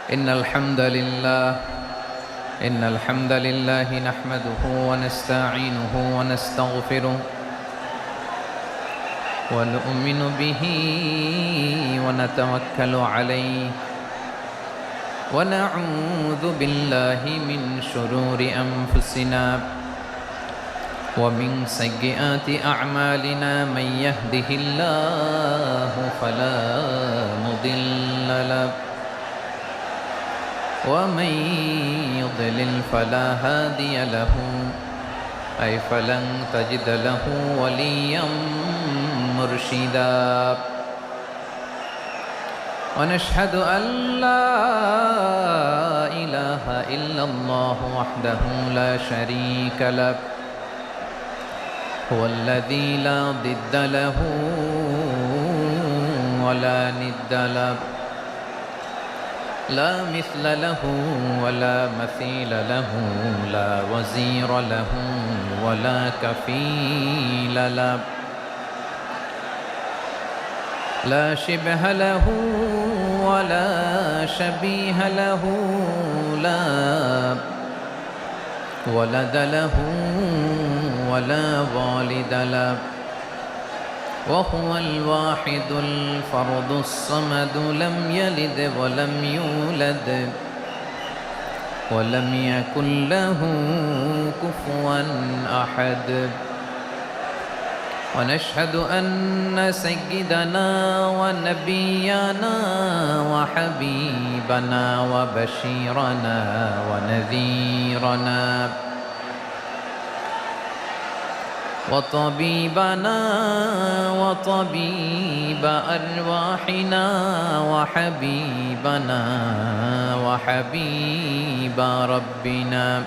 إن الحمد لله نحمده ونستعينه ونستغفره ونؤمن به ونتوكل عليه ونعوذ بالله من شرور أنفسنا ومن سيئات أعمالنا من يهده الله فلا مضل له ومن يضلل فلا هادي له أي فلن تجد له وليا مرشدا ونشهد أن لا إله إلا الله وحده لا شريك له هو الذي لا ضد له ولا ند له لا مثل له ولا مثيل له لا وزير له ولا كفيل له لا شبه له ولا شبيه له لا ولد له ولا والد له وهو الواحد الفرد الصمد لم يلد ولم يولد ولم يكن له كفوا أحد ونشهد أن سيدنا ونبينا وحبيبنا وبشيرنا ونذيرنا وطبيبنا وطبيب أرواحنا وحبيبنا وحبيب ربنا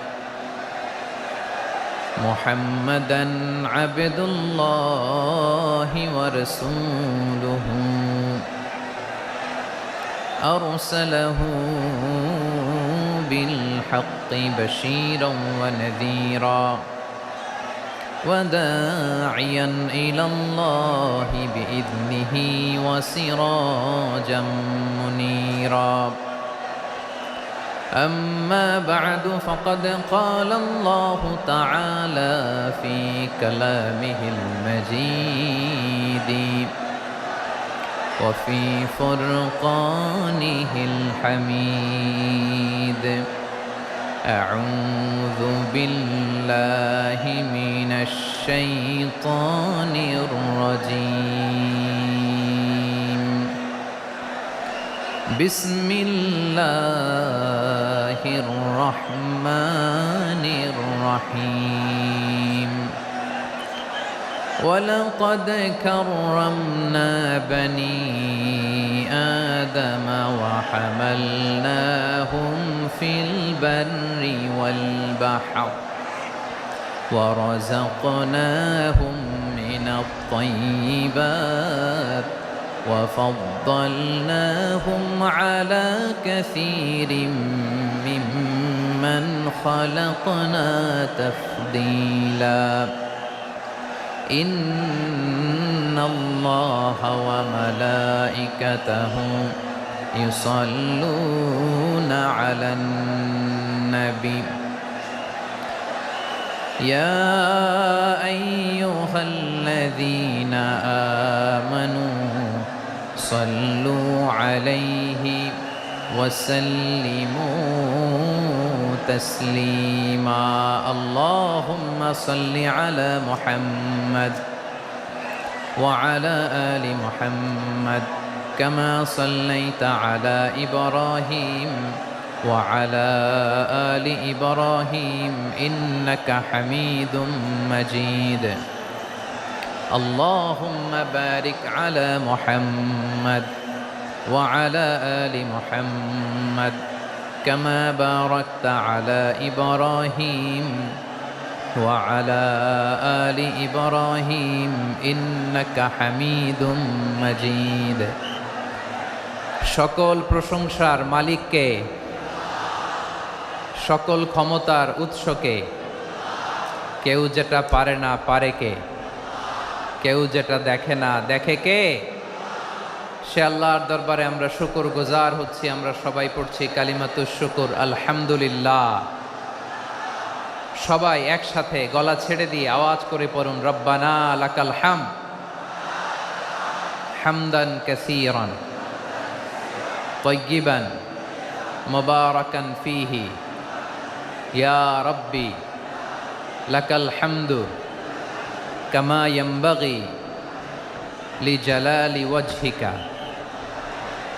محمدا عبد الله ورسوله أرسله بالحق بشيرا ونذيرا وداعيا إلى الله بإذنه وسراجا منيرا أما بعد فقد قال الله تعالى في كلامه المجيد وفي فرقانه الحميد أعوذ بالله من الشيطان الرجيم بسم الله الرحمن الرحيم ولقد كرمنا بني آدم وحملناهم في البر والبحر ورزقناهم من الطيبات وفضلناهم على كثير ممن خلقنا تفضيلا إن الله وملائكته يصلون على النبي يا أيها الذين آمنوا صلوا عليه وسلموا تسليما اللهم صل على محمد وعلى آل محمد كما صليت على إبراهيم وعلى آل إبراهيم إنك حميد مجيد اللهم بارك على محمد وعلى آل محمد كما باركت على إبراهيم وعلى آل إبراهيم إنك حميد مجيد সকল প্রশংসার মালিককে সকল ক্ষমতার উৎসকে কেউ যেটা পারে না পারে কে কেউ যেটা দেখে না দেখে কে সে আল্লাহর দরবারে আমরা শুকর গুজার হচ্ছি। আমরা সবাই পড়ছি কালিমাতুশ শুকর, আলহামদুলিল্লাহ। সবাই একসাথে গলা ছেড়ে দিয়ে আওয়াজ করে পড়ুন, রব্বানা লাকাল হামদ হামদান কাসীরান তাইয়্যিবান মুবারাকান ফীহি ইয়া রাব্বি লাকাল হামদু কামা ইয়ানবাগি লিজালালি ওয়াজহিকা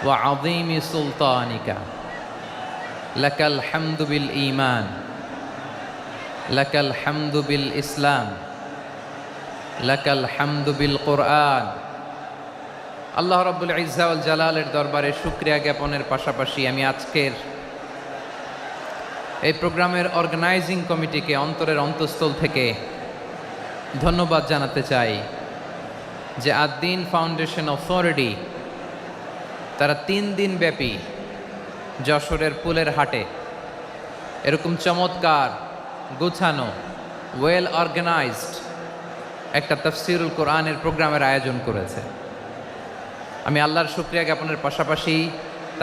ওয়া আযীমি সুলতানিকা লাকাল হামদু বিল ঈমান লাকাল হামদু বিল ইসলাম লাকাল হামদু বিল কুরআন। আল্লাহ রাব্বুল ইজ্জা ওয়াল জালালের দরবারে শুকরিয়া জ্ঞাপনের পাশাপাশি আমি আজকের এই প্রোগ্রামের অর্গানাইজিং কমিটিকে অন্তরের অন্তঃস্থল থেকে ধন্যবাদ জানাতে চাই যে আদ-দ্বীন ফাউন্ডেশন অথরিটি তারা 3 দিন ব্যাপী যশোরের পুলের হাটে এরকম চমৎকার গুছানো ওয়েল অর্গানাইজড একটা তাফসীরুল কোরআনের প্রোগ্রামের আয়োজন করেছে। আমি আল্লাহর শুকরিয়া জ্ঞাপনের পাশাপাশি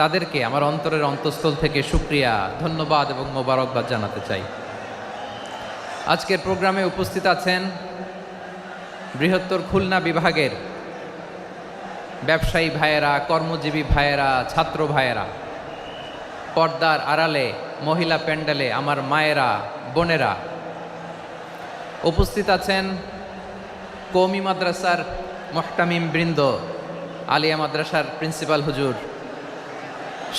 তাদেরকে আমার অন্তরের অন্তঃস্থল থেকে শুকরিয়া, ধন্যবাদ এবং মোবারকবাদ জানাতে চাই। আজকের প্রোগ্রামে উপস্থিত আছেন বৃহত্তর খুলনা বিভাগের ব্যবসায়ী ভাইয়েরা, কর্মজীবী ভাইয়েরা, ছাত্র ভাইয়েরা, পর্দার আড়ালে মহিলা প্যান্ডেলে আমার মায়েরা, বোনেরা। উপস্থিত আছেন কওমি মাদ্রাসার মুহতামিম বৃন্দ, আলিয়া মাদ্রাসার প্রিন্সিপাল হুজুর,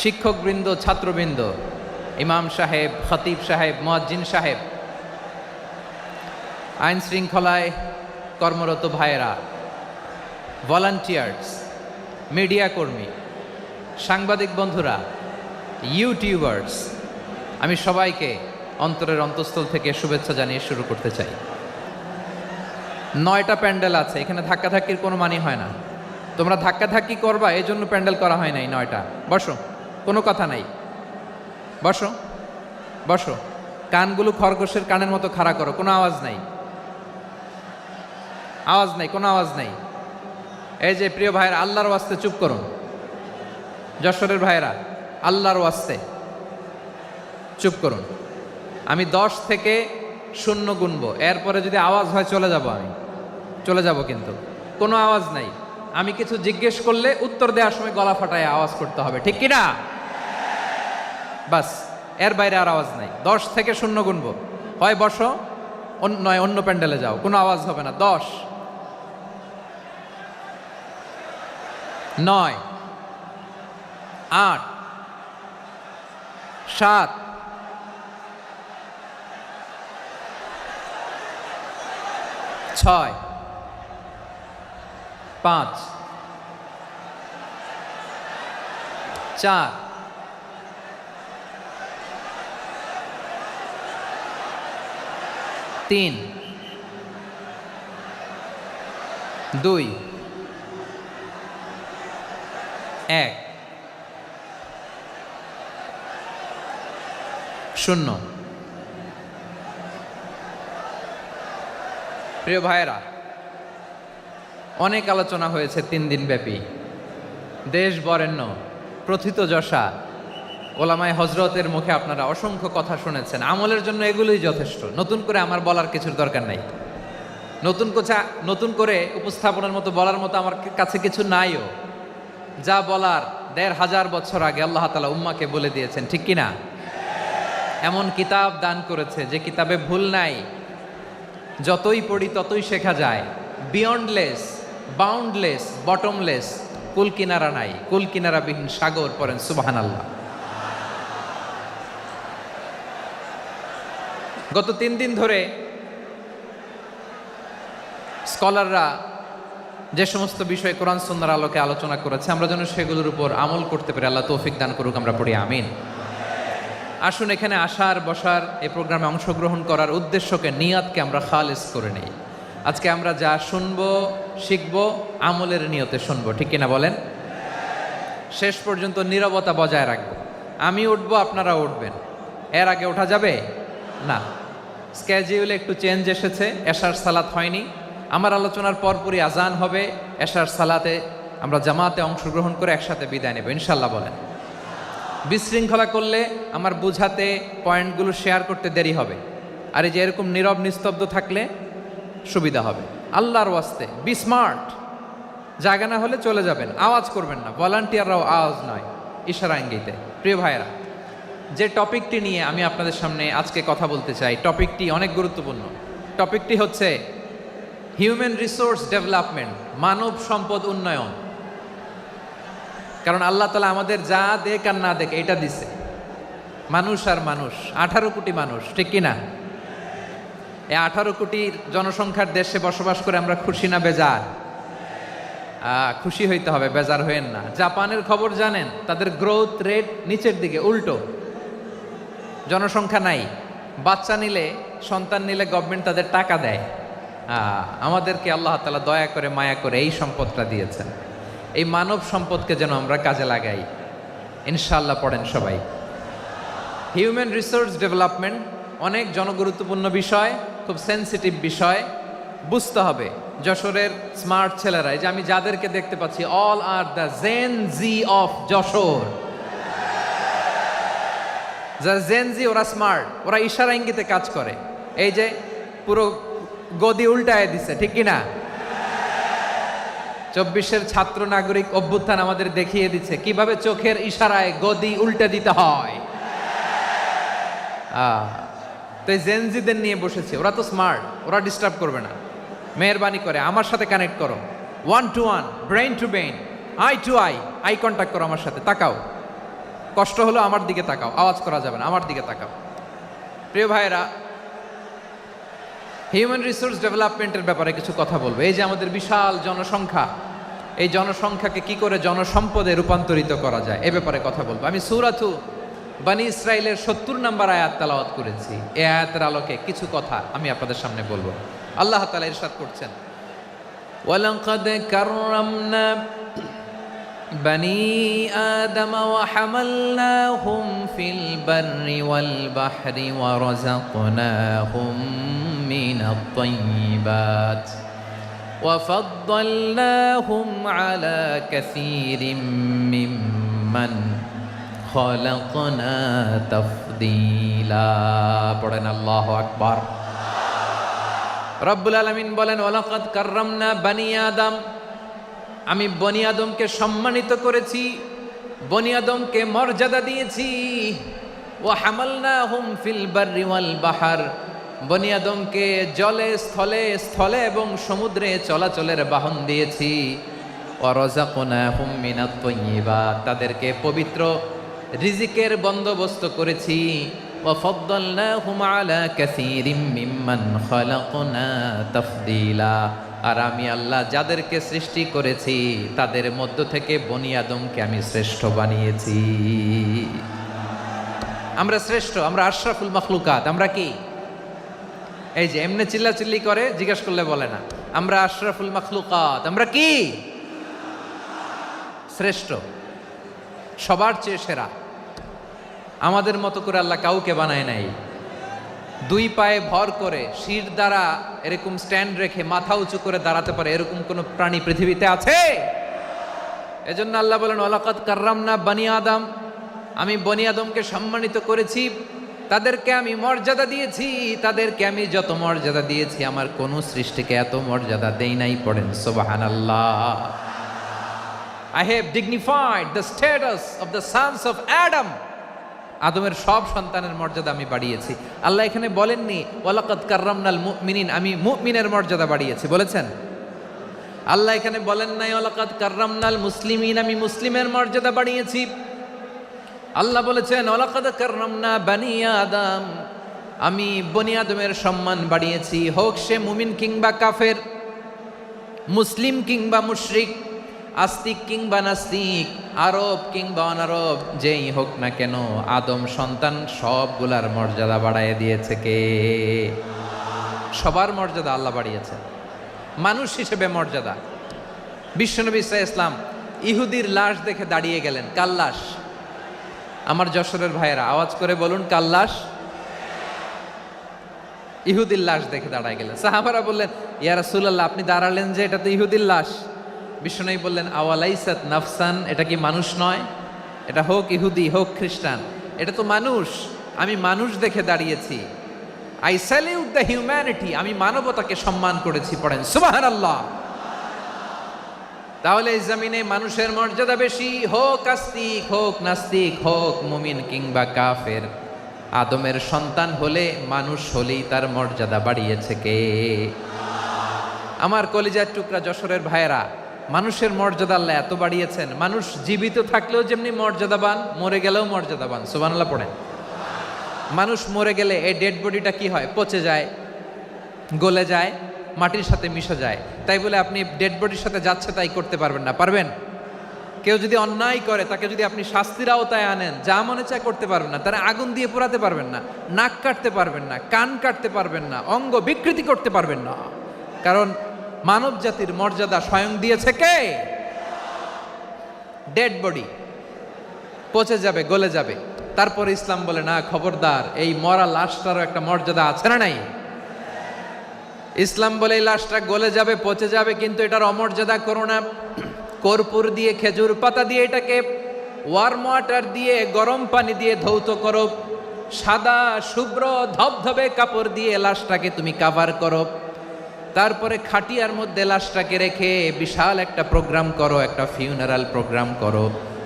শিক্ষকবৃন্দ, ছাত্রবৃন্দ, ইমাম সাহেব, খতিব সাহেব, মুয়াজ্জিন সাহেব, আইন শৃঙ্খলায় কর্মরত ভাইয়েরা, ভলান্টিয়ার্স, মিডিয়া কর্মী, সাংবাদিক বন্ধুরা, ইউটিউবার্স, আমি সবাইকে অন্তরের অন্তঃস্থল থেকে শুভেচ্ছা জানিয়ে শুরু করতে চাই। 9টা প্যান্ডেল আছে, এখানে ধাক্কাধাক্কির কোনো মানি হয় না। তোমরা ধাক্কাধাক্কি করবা এই জন্য প্যান্ডেল করা হয় নাই 9টা। বসো, কোনো কথা নাই, বসো বসো। কানগুলো খরগোশের কানের মতো খাড়া করো, কোনো আওয়াজ নাই, আওয়াজ নাই, কোনো আওয়াজ নাই। এই যে প্রিয় ভাইয়েরা, আল্লাহর ওয়াস্তে চুপ করুন। যশোরের ভাইয়েরা, আল্লাহর ওয়াস্তে চুপ করুন। আমি 10 থেকে 0 গুনবো, এরপরে যদি আওয়াজ হয় চলে যাব, আমি চলে যাব, কিন্তু কোনো আওয়াজ নাই। আমি কিছু জিজ্ঞেস করলে উত্তর দেওয়ার সময় গলা ফাটায় আওয়াজ করতে হবে, ঠিক কিনা? বাস, এর বাইরে আর আওয়াজ নাই। 10 থেকে 0 গুনবো, হয় বসো, নয় অন্য প্যান্ডেলে যাও, কোনো আওয়াজ হবে না। 10, 9, 8, 7, 6, 5, 4, 3, 2, 1, 0। প্রিয় ভাইয়েরা, অনেক আলোচনা হয়েছে 3 দিন ব্যাপী। দেশ বরেণ্য, প্রথিতযশা ওলামায়ে হজরতের মুখে আপনারা অসংখ্য কথা শুনেছেন। আমলের জন্য এগুলোই যথেষ্ট, নতুন করে আমার বলার কিছুর দরকার নাই। নতুন করে উপস্থাপনের মতো বলার মতো আমার কাছে কিছু নাইও। যা বলার 1500 বছর আগে আল্লাহ তাআলা উম্মাকে বলে দিয়েছেন, ঠিক কিনা? এমন কিতাব দান করেছে যে কিতাবে ভুল নাই, যতই পড়ি ততই শেখা যায়। বিয়ন্ডলেস, বাউন্ডলেস, বটমলেস, কুল কিনারা নাই, কুল কিনারাবিহীন সাগর, পড়েন সুবহানাল্লাহ। গত 3 দিন ধরে স্কলাররা যে সমস্ত বিষয়ে কোরআন সুন্নাহর আলোকে আলোচনা করেছে, আমরা যেন সেগুলোর উপর আমল করতে পারি। আল্লাহ তৌফিক দান করুক, আমরা পড়ি আমিন। আসুন, এখানে আসার, বসার, এই প্রোগ্রামে অংশগ্রহণ করার উদ্দেশ্যকে, নিয়াতকে আমরা খালেস করে নেই। আজকে আমরা যা শুনবো, শিখবো, আমলের নিয়তে শুনবো, ঠিক কিনা বলেন? শেষ পর্যন্ত নীরবতা বজায় রাখবো। আমি উঠবো, আপনারা উঠবেন, এর আগে ওঠা যাবে না। স্কেজিউলে একটু চেঞ্জ এসেছে, এশার সালাত হয়নি। আমার আলোচনার পরপরই আজান হবে, এশার সালাতে আমরা জামাতে অংশগ্রহণ করে একসাথে বিদায় নেব ইনশাল্লাহ বলেন। বিশৃঙ্খলা করলে আমার বুঝাতে পয়েন্টগুলো শেয়ার করতে দেরি হবে, আর এই যে এরকম নীরব নিস্তব্ধ থাকলে সুবিধা হবে। আল্লাহর ওয়াস্তে বি স্মার্ট, জায়গা না হলে চলে যাবেন, আওয়াজ করবেন না, ভলান্টিয়াররাও আওয়াজ নয়, ইশারা ইঙ্গিতে। প্রিয় ভাইয়েরা, যে টপিকটি নিয়ে আমি আপনাদের সামনে আজকে কথা বলতে চাই, টপিকটি অনেক গুরুত্বপূর্ণ। টপিকটি হচ্ছে হিউম্যান রিসোর্স ডেভেলপমেন্ট, মানব সম্পদ উন্নয়ন। কারণ আল্লাহ তাআলা আমাদের যা দেখ আর না দেখ এটা দিছে, মানুষ আর মানুষ, 18 কোটি মানুষ, ঠিক কিনা? এই 18 কোটি জনসংখ্যার দেশে বসবাস করে আমরা খুশি না বেজার? খুশি হইতে হবে, বেজার হইেন না। জাপানের খবর জানেন? তাদের গ্রোথ রেট নিচের দিকে, উল্টো, জনসংখ্যা নাই। বাচ্চা নিলে, সন্তান নিলে গভর্নমেন্ট তাদের টাকা দেয়। আমাদেরকে আল্লাহ তাআলা দয়া করে মায়া করে এই সম্পদটা দিয়েছেন। এই মানব সম্পদকে যেন আমরা কাজে লাগাই ইনশাআল্লাহ। পড়েন সবাই। হিউম্যান রিসোর্স ডেভেলপমেন্ট অনেক জনগুরুত্বপূর্ণ বিষয়, খুব সেন্সিটিভ বিষয়, বুঝতে হবে। যশোরের স্মার্ট ছেলেরা, এই যে আমি যাদেরকে দেখতে পাচ্ছি, all are the Gen Z of Jashore. যারা জেন জি, ওরা স্মার্ট, ওরা ইশারা ইঙ্গিতে কাজ করে। এই যে পুরো গদি উল্টায় দিছে, ঠিক কিনা? 24-এর ছাত্র নাগরিক অভ্যুত্থান আমাদের দেখিয়ে দিচ্ছে কিভাবে চোখের ইশারায় গদি উল্টে দিতে হয়। তো এই জেনজিদের নিয়ে বসেছে, ওরা তো স্মার্ট, ওরা ডিস্টার্ব করবে না। মেহরবানি করে আমার সাথে কানেক্ট করো, 1 to 1, brain to brain, eye to eye, eye contact করো আমার সাথে, তাকাও। কষ্ট হলো আমার দিকে তাকাও, আওয়াজ করা যাবে না, আমার দিকে তাকাও। প্রিয় ভাইয়েরা, হিউম্যান রিসোর্স ডেভেলপমেন্টের ব্যাপারে কিছু কথা বলবো। এই যে আমাদের বিশাল জনসংখ্যা, এই জনসংখ্যাকে কি করে জনসম্পদে রূপান্তরিত করা যায় এ ব্যাপারে কথা বলবো। আমি সূরাতু বনী ইসরাইলের 70 নম্বর আয়াত তেলাওয়াত করেছি। এই আয়াতের আলোকে কিছু কথা আমি আপনাদের সামনে বলবো। আল্লাহ তাআলা ইরশাদ করছেন, ওয়ালাকাদ কাররামনা বনী আদম ওয়া হামালনাহুম ফিল বাররি ওয়াল বাহরি ওয়া রাযাকনাহুম মিনাত তাইয়্যিবাত ওয়া ফাদ্দালনাহুম আলা কাসীরিম মিম্মান খালাকনা তাফদীলা। পড়েন আল্লাহু আকবার। রব্বুল আলামিন বলেন, ওয়ালাকাদ কাররামনা বনী আদম, আমি বনী আদমকে সম্মানিত করেছি, বনী আদমকে মর্যাদা দিয়েছি। ওয়া হামালনাহুম ফিল বাররি ওয়াল বাহর, বনী আদমকে জলে স্থলে, স্থলে এবং সমুদ্রে চলাচলের বাহন দিয়েছি। ওয়া রাযাকনাহুম মিনাত তাইয়্যিবাত, তাদেরকে পবিত্র রিজিকের বন্দোবস্ত করেছি। ওয়া ফাদ্দালনাহুম আলা কাসীরিম মিম্মান খালাকনা তাফদীলা, আর আমি আল্লাহ যাদেরকে সৃষ্টি করেছি তাদের মধ্য থেকে বনী আদমকে আমি শ্রেষ্ঠ বানিয়েছি। আমরা শ্রেষ্ঠ, আমরা আশরাফুল মাখলুকাত। আমরা কি? এই যে এমনি চিল্লাচিল্লি করে, জিজ্ঞেস করলে বলে না। আমরা আশরাফুল মাখলুকাত, আমরা কি? শ্রেষ্ঠ, সবার চেয়ে সেরা। আমাদের মতো করে আল্লাহ কাউকে বানায় নাই। 2 পায়ে ভর করে, শির দ্বারা এরকম স্ট্যান্ড রেখে মাথা উঁচু করে দাঁড়াতে পারে এরকম কোন প্রাণী পৃথিবীতে আছে? এজন্য আল্লাহ বলেন, ওয়ালাকাদ কাররামনা বনী আদম, আমি বনী আদমকে সম্মানিত করেছি, তাদেরকে আমি মর্যাদা দিয়েছি। তাদেরকে আমি যত মর্যাদা দিয়েছি আমার কোন সৃষ্টিকে এত মর্যাদা দেই নাই। পড়েন সুবহানাল্লাহ। I have dignified the status of the sons of Adam. আদমের সব সন্তানের মর্যাদা আমি বাড়িয়েছি। আল্লাহ এখানে বলেননি ওয়ালাকাদ কাররামনাল মুমিনিন, আমি মুমিনের মর্যাদা বাড়িয়েছি, বলেছেন? আল্লাহ এখানে বলেন নাই ওয়ালাকাদ কাররামনাল মুসলিমিন, আমি মুসলিমের মর্যাদা বাড়িয়েছি। আল্লাহ বলেছেন ওয়ালাকাদ কাররামনা বনী আদম, আমি বনী আদমের সম্মান বাড়িয়েছি। হোক সে মুমিন কিংবা কাফের, মুসলিম কিংবা মুশরিক, আস্তিক কিংবা নাস্তিক, আরব কিংবা অনারব, যেই হোক না কেন, আদম সন্তান সবগুলার মর্যাদা বাড়ায় দিয়েছে কে? সবার মর্যাদা আল্লাহ বাড়িয়েছে। মানুষ হিসেবে মর্যাদা। বিশ্বনবী সাল্লাল্লাহু আলাইহি ওয়াসাল্লাম ইহুদির লাশ দেখে দাঁড়িয়ে গেলেন। কার লাশ? আমার যশোরের ভাইয়েরা আওয়াজ করে বলুন, কার লাশ? ইহুদির লাশ দেখে দাঁড়ায় গেলেন। সাহাবারা বললেন, ইয়া রাসূলুল্লাহ, আপনি দাঁড়ালেন যে, এটা তো ইহুদির লাশ। বিষ্ণু বললেন আওয়ালাইসাত নাফসান, এটা কি মানুষ নয়? এটা হোক ইহুদি হোক খ্রিস্টান, এটা তো মানুষ। আমি মানুষ দেখে দাঁড়িয়েছি। আই স্যালিউট দ্য হিউম্যানিটি, আমি মানবতাকে সম্মান করেছি। পড়েন সুবহানাল্লাহ। তাহলে এই জমিনে মানুষের মর্যাদা বেশি, হোক আস্তিক হোক নাস্তিক হোক মুমিন কিংবা কাফের। আদমের সন্তান হলে মানুষ হলেই তার মর্যাদা বাড়িয়েছে কে? আমার কলিজার টুকরা যশোরের ভাইয়েরা, মানুষের মর্যাদা আল্লাহ এত বাড়িয়েছেন, মানুষ জীবিত থাকলেও যেমনি মর্যাদাবান, মরে গেলেও মর্যাদাবান। সুবহানাল্লাহ পড়েন। মানুষ মরে গেলে এই ডেড বডিটা কি হয়? পচে যায়, গলে যায়, মাটির সাথে মিশে যায়। তাই বলে আপনি ডেড বডির সাথে যাচ্ছে তাই করতে পারবেন না। পারবেন? কেউ যদি অন্যায় করে তাকে যদি আপনি শাস্তির আওতায় আনেন, যা মনে চায় করতে পারবেন না। তারা আগুন দিয়ে পোড়াতে পারবেন না, নাক কাটতে পারবেন না, কান কাটতে পারবেন না, অঙ্গ বিকৃতি করতে পারবেন না। কারণ মানব জাতির মর্যাদা স্বয়ং দিয়েছে কে? ডেড বডি পচে যাবে, গলে যাবে। তারপরে ইসলাম বলে না, খবরদার, এই মরা লাশটারও একটা মর্যাদা আছে না নাই? ইসলাম বলে এই লাশটা গলে যাবে, পচে যাবে, কিন্তু এটার অমর্যাদা করো না। কর্পূর দিয়ে, খেজুর পাতা দিয়ে, এটাকে ওয়ার্ম ওয়াটার দিয়ে, গরম পানি দিয়ে ধৌত করো। সাদা শুভ্র ধবধবে কাপড় দিয়ে লাশটাকে তুমি কাভার করো। তারপরে খাটিয়ার মধ্যে লাশটাকে রেখে বিশাল একটা প্রোগ্রাম করো, একটা ফিউনারাল প্রোগ্রাম করো।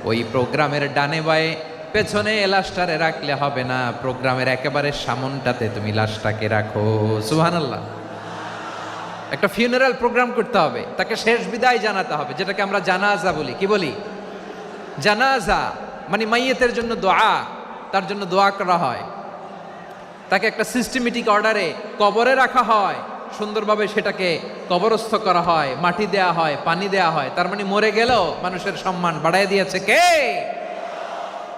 ওই প্রোগ্রামের ডানে বায়ে পেছনে লাশটারে রাখলে হবে না, প্রোগ্রামের একেবারে সামনটাতে তুমি লাশটাকে রাখো। সুবহানাল্লাহ। একটা ফিউনারাল প্রোগ্রাম করতে হবে, তাকে শেষ বিদায় জানাতে হবে, যেটাকে আমরা জানাজা বলি। কি বলি? জানাজা মানে মাইয়েতের জন্য দোয়া, তার জন্য দোয়া করা হয়। তাকে একটা সিস্টেমেটিক অর্ডারে কবরে রাখা হয়, সুন্দরভাবে সেটাকে কবরস্থ করা হয়, মাটি দেয়া হয়, পানি দেয়া হয়। তার মানে মরে গেলেও মানুষের সম্মান বাড়ায় দিয়েছে কে?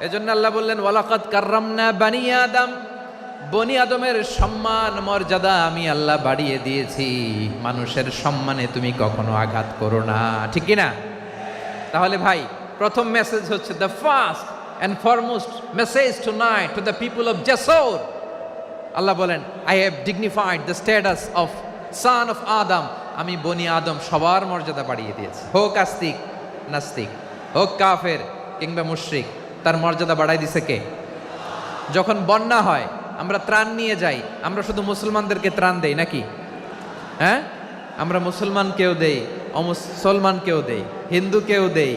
এজন্য আল্লাহ বললেন ওয়ালাকাদ কাররামনা বানি আদম, বনি আদমের সম্মান মর্যাদা আমি আল্লাহ বাড়িয়ে দিয়েছি। মানুষের সম্মানে তুমি কখনো আঘাত করো না, ঠিক কি না? তাহলে ভাই, প্রথম মেসেজ হচ্ছে, the first and foremost message tonight to the people of Jessore. আল্লাহ বলেন, I have dignified the status of son of Adam. আমি বনি আদম সবার মর্যাদা বাড়িয়ে দিয়েছি, হোক আস্তিক নাস্তিক, হোক কাফের কিংবা মুশরিক, তার মর্যাদা বাড়াই দিছে কে? যখন বন্যা হয় আমরা ত্রাণ নিয়ে যাই, আমরা শুধু মুসলমানদেরকে ত্রাণ দেই নাকি? হ্যাঁ, আমরা মুসলমানকেও দেই, অমুসলমানকেও দেই, হিন্দুকেও দেই,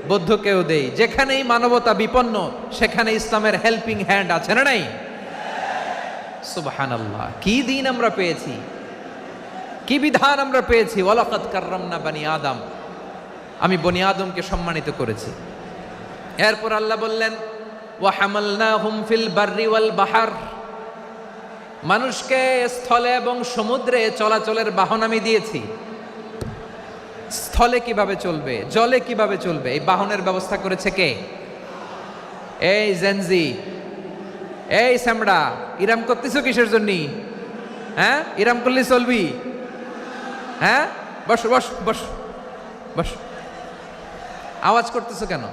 বৌদ্ধকেও দেই। যেখানেই মানবতা বিপন্ন সেখানে ইসলামের হেল্পিং হ্যান্ড আছে না নাই? সুবহানাল্লাহ। কি দিন আমরা পেয়েছি, কি বিধান আমরা পেয়েছি। ওয়ালাকাদ কাররামনা বানি আদম, আমি বনি আদমকে সম্মানিত করেছি। এরপর আল্লাহ বললেন ওয়া হামালনাহুম ফিল বাররি ওয়াল বাহর, মানুষকে স্থলে এবং সমুদ্রে চলাচলের বাহন আমি দিয়েছি। স্থলে কিভাবে চলবে, জলে কিভাবে চলবে, এই বাহনের ব্যবস্থা করেছে কে? এই জেনজি, এই স্যামড়া, ইরাম করতেছো কিসের জন্য? হ্যাঁ, ইরাম করলে চলবি? হ্যাঁ, বস বস বস বস। আওয়াজ করতেছো কেন?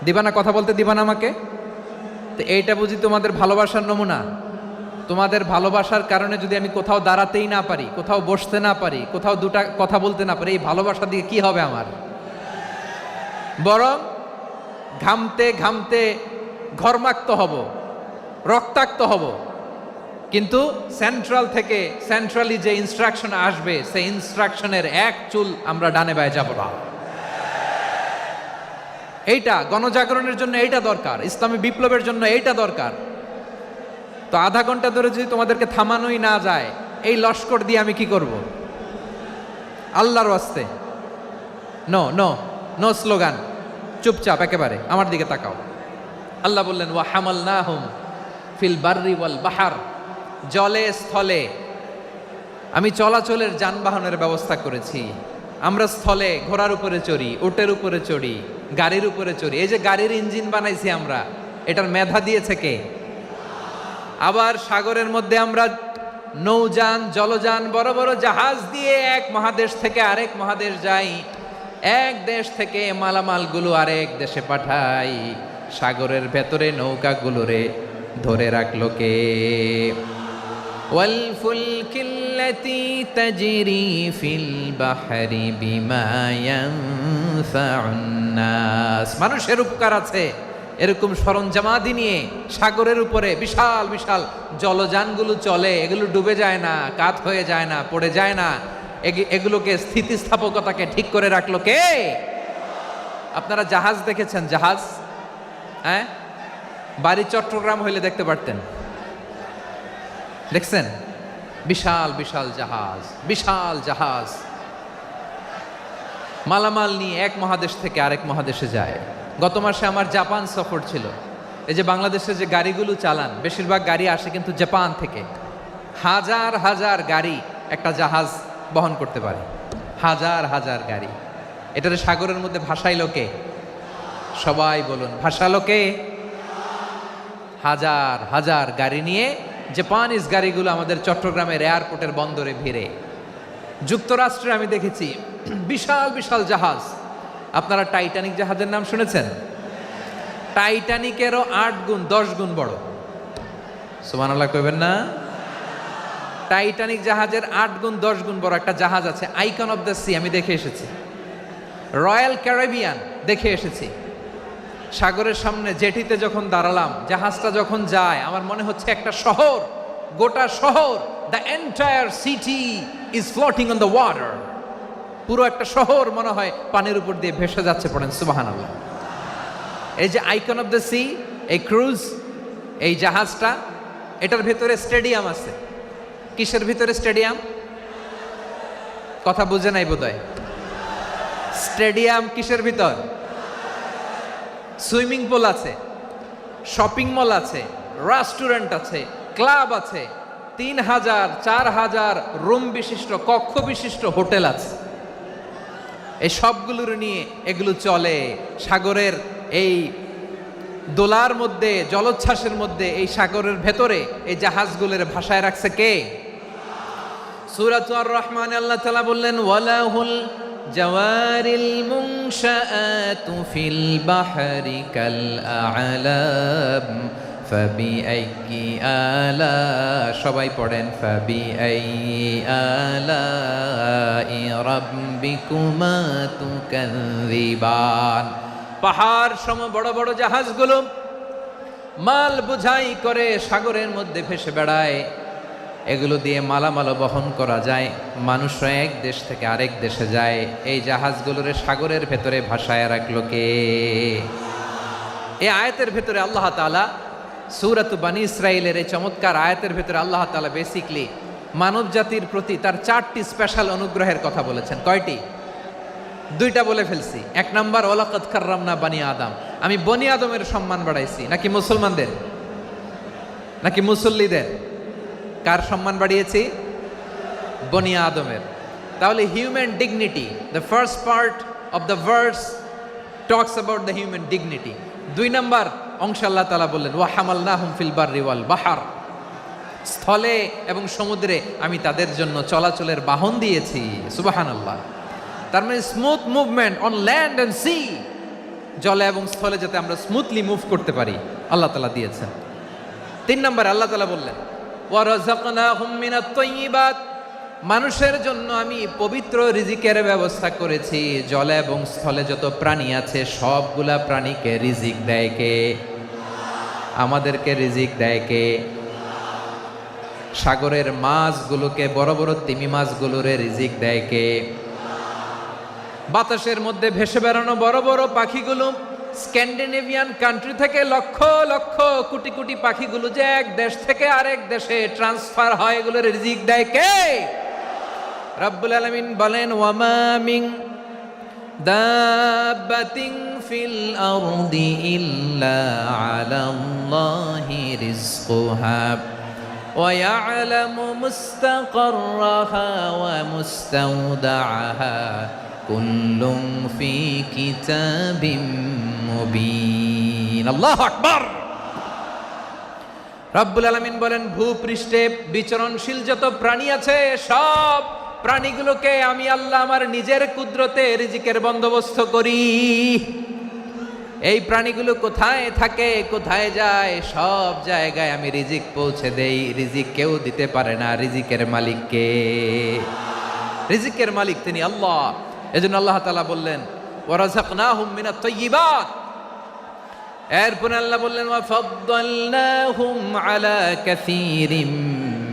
দিবা না, কথা বলতে দিবা না আমাকে? তো এইটা বুঝি তোমাদের ভালোবাসার নমুনা? তোমাদের ভালোবাসার কারণে যদি আমি কোথাও দাঁড়াতেই না পারি, কোথাও বসতে না পারি, কোথাও দুটা কথা বলতে না পারি, এই ভালোবাসা দিয়ে কি হবে আমার? বরং ঘামতে ঘামতে ঘর্মাক্ত হব, রক্তাক্ত হব। কিন্তু সেন্ট্রাল থেকে, সেন্ট্রালি যে ইনস্ট্রাকশন আসবে, সেই ইনস্ট্রাকশনের এক চুল আমরা ডানে বায়ে যাব না। এইটা গণজাগরণের জন্য এইটা দরকার, ইসলামী বিপ্লবের জন্য এইটা দরকার। তো আধা ঘন্টা ধরে যদি তোমাদেরকে থামানোই না যায়, এই লস্কর দিয়ে আমি কি করব? আল্লাহর ওয়াস্তে নো নো নো স্লোগান, চুপচাপ একেবারে আমার দিকে তাকাও। আল্লাহ বললেন ওয়া হামালনাহুম ফিল বাররি ওয়াল বাহর, জলে স্থলে আমি চলাচলের যানবাহনের ব্যবস্থা করেছি। আমরা স্থলে ঘোড়ার উপরে চড়ি, উটের উপরে চড়ি, গাড়ির উপরে চড়ি। এই যে গাড়ির ইঞ্জিন বানাইছি আমরা, এটার মেধা দিয়েছে কে? আবার সাগরের মধ্যে আমরা নৌযান, জলযান, বড় বড় জাহাজ দিয়ে এক মহাদেশ থেকে আরেক মহাদেশ যাই, এক দেশ থেকে মালামালগুলো আরেক দেশে পাঠাই। সাগরের ভেতরে নৌকাগুলোরে ধরে রাখলো কে? والفلك التي تجري في البحر بما ينفع الناس মানুষের উপকার আছে এরকম সরঞ্জামাদি নিয়ে সাগরের উপরে বিশাল বিশাল জলযানগুলো চলে, এগুলো ডুবে যায় না, কাত হয়ে যায় না, পড়ে যায় না, এগুলোকে স্থিতিস্থাপকতাকে ঠিক করে রাখলো কে? আপনারা জাহাজ দেখেছেন? জাহাজ, হ্যাঁ, বাড়ি চট্টগ্রাম হইলে দেখতে পারতেন, দেখছেন? বিশাল বিশাল জাহাজ, বিশাল জাহাজ মালামাল নিয়ে এক মহাদেশ থেকে আরেক মহাদেশে যায়। গত মাসে আমার জাপান সফর ছিল। এই যে বাংলাদেশে যে গাড়িগুলো চালান, বেশিরভাগ গাড়ি আসে কিন্তু জাপান থেকে। হাজার হাজার গাড়ি একটা জাহাজ বহন করতে পারে, হাজার হাজার গাড়ি। এটারে সাগরের মধ্যে ভাসাইলো কে? সবাই বলুন, ভাসালো কে? হাজার হাজার গাড়ি নিয়ে জাপানিজ গাড়িগুলো আমাদের চট্টগ্রামের এয়ারপোর্টের বন্দরে ভিড়ে। যুক্তরাষ্ট্রে আমি দেখেছি বিশাল বিশাল জাহাজ। আপনারা টাইটানিক জাহাজের নাম শুনেছেন? টাইটানিকেরও 8 গুণ 10 গুণ বড়। সুবহানাল্লাহ কইবেন না? টাইটানিক জাহাজের 8 গুণ 10 গুণ বড় একটা জাহাজ আছে, আইকন অফ দ্য সি, আমি দেখে এসেছি। রয়্যাল ক্যারিবিয়ান দেখে এসেছি। সাগরের সামনে জেটিতে যখন দাঁড়ালাম, জাহাজটা যখন যায়, আমার মনে হচ্ছে একটা শহর, গোটা শহর, the entire city is floating on the water. পুরো একটা শহর মনে হয় পানির উপর দিয়ে ভেসে যাচ্ছে। পড়েন সুবহানাল্লাহ। এই যে আইকন অফ দ্য সি, এই ক্রুজ, এই জাহাজটা, এটার ভিতরে স্টেডিয়াম আছে। কিসের ভিতরে স্টেডিয়াম? কথা বুঝে নাই বোধহয়। স্টেডিয়াম কিসের ভিতর? সুইমিং পুল আছে, শপিং মল আছে, রেস্টুরেন্ট আছে, ক্লাব আছে, 3000 4000 রুম বিশিষ্ট, কক্ষ বিশিষ্ট হোটেল আছে। এই সবগুলোর নিয়ে এগুলো চলে সাগরের এই দোলার মধ্যে, জলোচ্ছ্বাসের মধ্যে, এই সাগরের ভেতরে এই জাহাজগুলোর ভাষায় রাখছে কে? সূরাতুর আর রহমানে আল্লাহ তাআলা বললেন, ওয়ালাহুল জাওয়ারিল মুনশাআতু ফিল বাহরি কাল আ'লাম ফাবিআইয়ি আলা, সবাই পড়েন, ফাবিআইয়ি আলাই রাব্বিকুমা তুকাযযিবান। পাহাড় সম বড় বড় জাহাজগুলো মাল বোঝাই করে সাগরের মধ্যে ভেসে বেড়ায়। এগুলো দিয়ে মালামাল বহন করা যায়, মানুষরা এক দেশ থেকে আরেক দেশে যায়। এই জাহাজগুলোর সাগরের ভেতরে ভাসায় রাখলো কে? এই আয়াতের ভেতরে আল্লাহ তাআলা সূরাত বানী ইসরাঈলের এই চমৎকার আয়াতের ভেতরে আল্লাহ তাআলা বেসিকলি মানব জাতির প্রতি তার 4টি স্পেশাল অনুগ্রহের কথা বলেছেন। কয়টি? 2টা বলে ফেলছি। 1 নাম্বার, ওয়ালাকাদ কাররামনা বানি আদম, আমি বনি আদমের সম্মান বাড়াইছি। নাকি মুসলমানদের? নাকি মুসল্লিদের? কার সম্মান বাড়িয়েছি? বনি আদমের। তাহলে human dignity, the first part of the verse talks about the human dignity. 2 number অংশ আল্লাহ তাআলা বললেন, ওয়া হামালনাহুম ফিল বাররি ওয়াল বাহর, স্থলে এবং সমুদ্রে আমি তাদের জন্য চলাচলের বাহন দিয়েছি। সুবহানাল্লাহ। তার মানে smooth movement on land and sea, জলে এবং স্থলে যাতে আমরা স্মুথলি মুভ করতে পারি আল্লাহ তাআলা দিয়েছেন। 3 নম্বরে আল্লাহ তাআলা বললেন, ওয়া রাযাকনাহুম মিনাত তাইয়্যিবাত, মানুষের জন্য আমি পবিত্র রিজিকের ব্যবস্থা করেছি। জলে এবং স্থলে যত প্রাণী আছে সবগুলা প্রাণীকে রিজিক দেয় কে? আমাদেরকে রিজিক দেয় কে? সাগরের মাছগুলোকে, বড় বড় তিমি মাছগুলোরে রিজিক দেয় কে? বাতাসের মধ্যে ভেসে বেড়ানো বড় বড় পাখিগুলো, স্ক্যান্ডিনেভিয়ান কান্ট্রি থেকে লক্ষ লক্ষ কোটি কোটি পাখিগুলো যে এক দেশ থেকে আরেক দেশে ট্রান্সফার হয়, এগুলোর রিজিক দেয় কে? রব্বুল আলামিন বলেন, ওয়ামা মিন দাব্বাতিন ফিল আরদি ইল্লা আলাল্লাহি রিজকুহা ওয়া ইয়ালামু মুস্তাকাররাহা ওয়া মুস্তাওদাআহা কুল্লুম ফি কিতাবিম মুবিন। আল্লাহু আকবার। রব্বুল আলামিন বলেন, ভূপৃষ্ঠে বিচরণশীল যত প্রাণী আছে সব প্রাণীগুলোকে আমি আল্লাহ আমার নিজের কুদরতে রিজিকের বন্দোবস্ত করি। এই প্রাণীগুলো কোথায় থাকে, কোথায় যায়, সব জায়গায় আমি রিজিক পৌঁছে দেই। রিজিক কেউ দিতে পারে না, রিজিকের মালিক কে? রিজিকের মালিক তিনি আল্লাহ। এজন্য আল্লাহ তাআলা বললেন ওয়ারাযাকনাহুম মিনাত তাইয়্যিবাত। এরপর আল্লাহ বললেন ওয়া ফাদ্দালনাহুম আলা কাসীরিম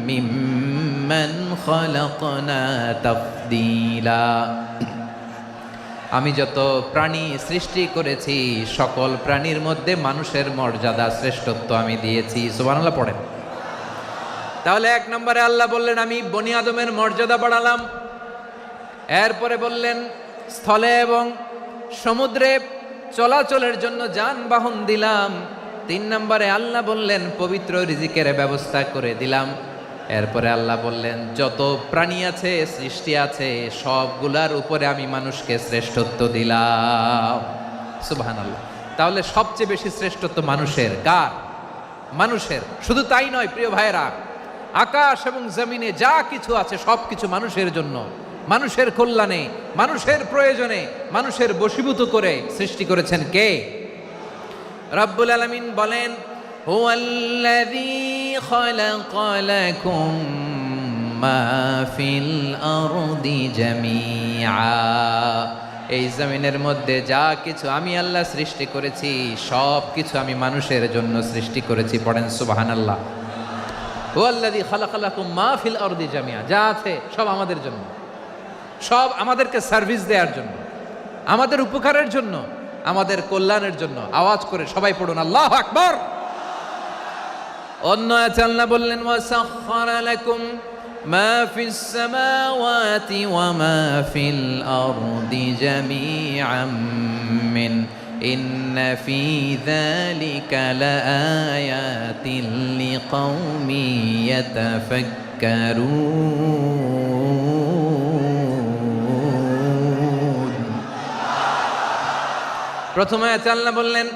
মিম্মান খালাকনা তাফদীলা। আমি যত প্রাণী সৃষ্টি করেছি সকল প্রাণীর মধ্যে মানুষের মর্যাদা শ্রেষ্ঠত্ব আমি দিয়েছি। সুবহানাল্লাহ পড়েন। তাহলে এক নম্বরে আল্লাহ বললেন আমি বনি আদমের মর্যাদা বাড়ালাম। এরপরে বললেন স্থলে এবং সমুদ্রে চলাচলের জন্য যানবাহন দিলাম। 3 নম্বরে আল্লাহ বললেন পবিত্র রিজিকের ব্যবস্থা করে দিলাম। এরপরে আল্লাহ বললেন যত প্রাণী আছে, সৃষ্টি আছে, সবগুলার উপরে আমি মানুষকে শ্রেষ্ঠত্ব দিলাম। সুবহানাল্লাহ। তাহলে সবচেয়ে বেশি শ্রেষ্ঠত্ব মানুষের। কার? মানুষের। শুধু তাই নয় প্রিয় ভাইরা, আকাশ এবং জমিনে যা কিছু আছে সবকিছু মানুষের জন্য, মানুষের কল্যাণে, মানুষের প্রয়োজনে, মানুষের বশীভূত করে সৃষ্টি করেছেন কে? রব্বুল আলামিন বলেন হুয়াল্লাযী খালাকা লাকুম মা ফিল আরদি জামিআ। এই জমিনের মধ্যে যা কিছু আমি আল্লাহ সৃষ্টি করেছি সব কিছু আমি মানুষের জন্য সৃষ্টি করেছি। পড়েন সুবহানাল্লাহ। হুয়াল্লাযী খালাকা লাকুম মা ফিল আরদি জামিআ। যা আছে সব আমাদের জন্য, সব আমাদেরকে সার্ভিস দেওয়ার জন্য, আমাদের উপকারের জন্য, আমাদের কল্যাণের জন্য। আওয়াজ করে সবাই পড়ুন আল্লাহু আকবার। অন্য আয়াতে আল্লাহ বললেন ওয়াসাখখারা লাকুম মা ফিস সামাওয়াতি ওয়া মা ফিল আরদি জামিআম মিন ইন্না ফি যালিকা লাআয়াতিন লিকাউমিন ইয়াতাফাক্কারুন। প্রথমে আয়াতে আল্লাহ বললেন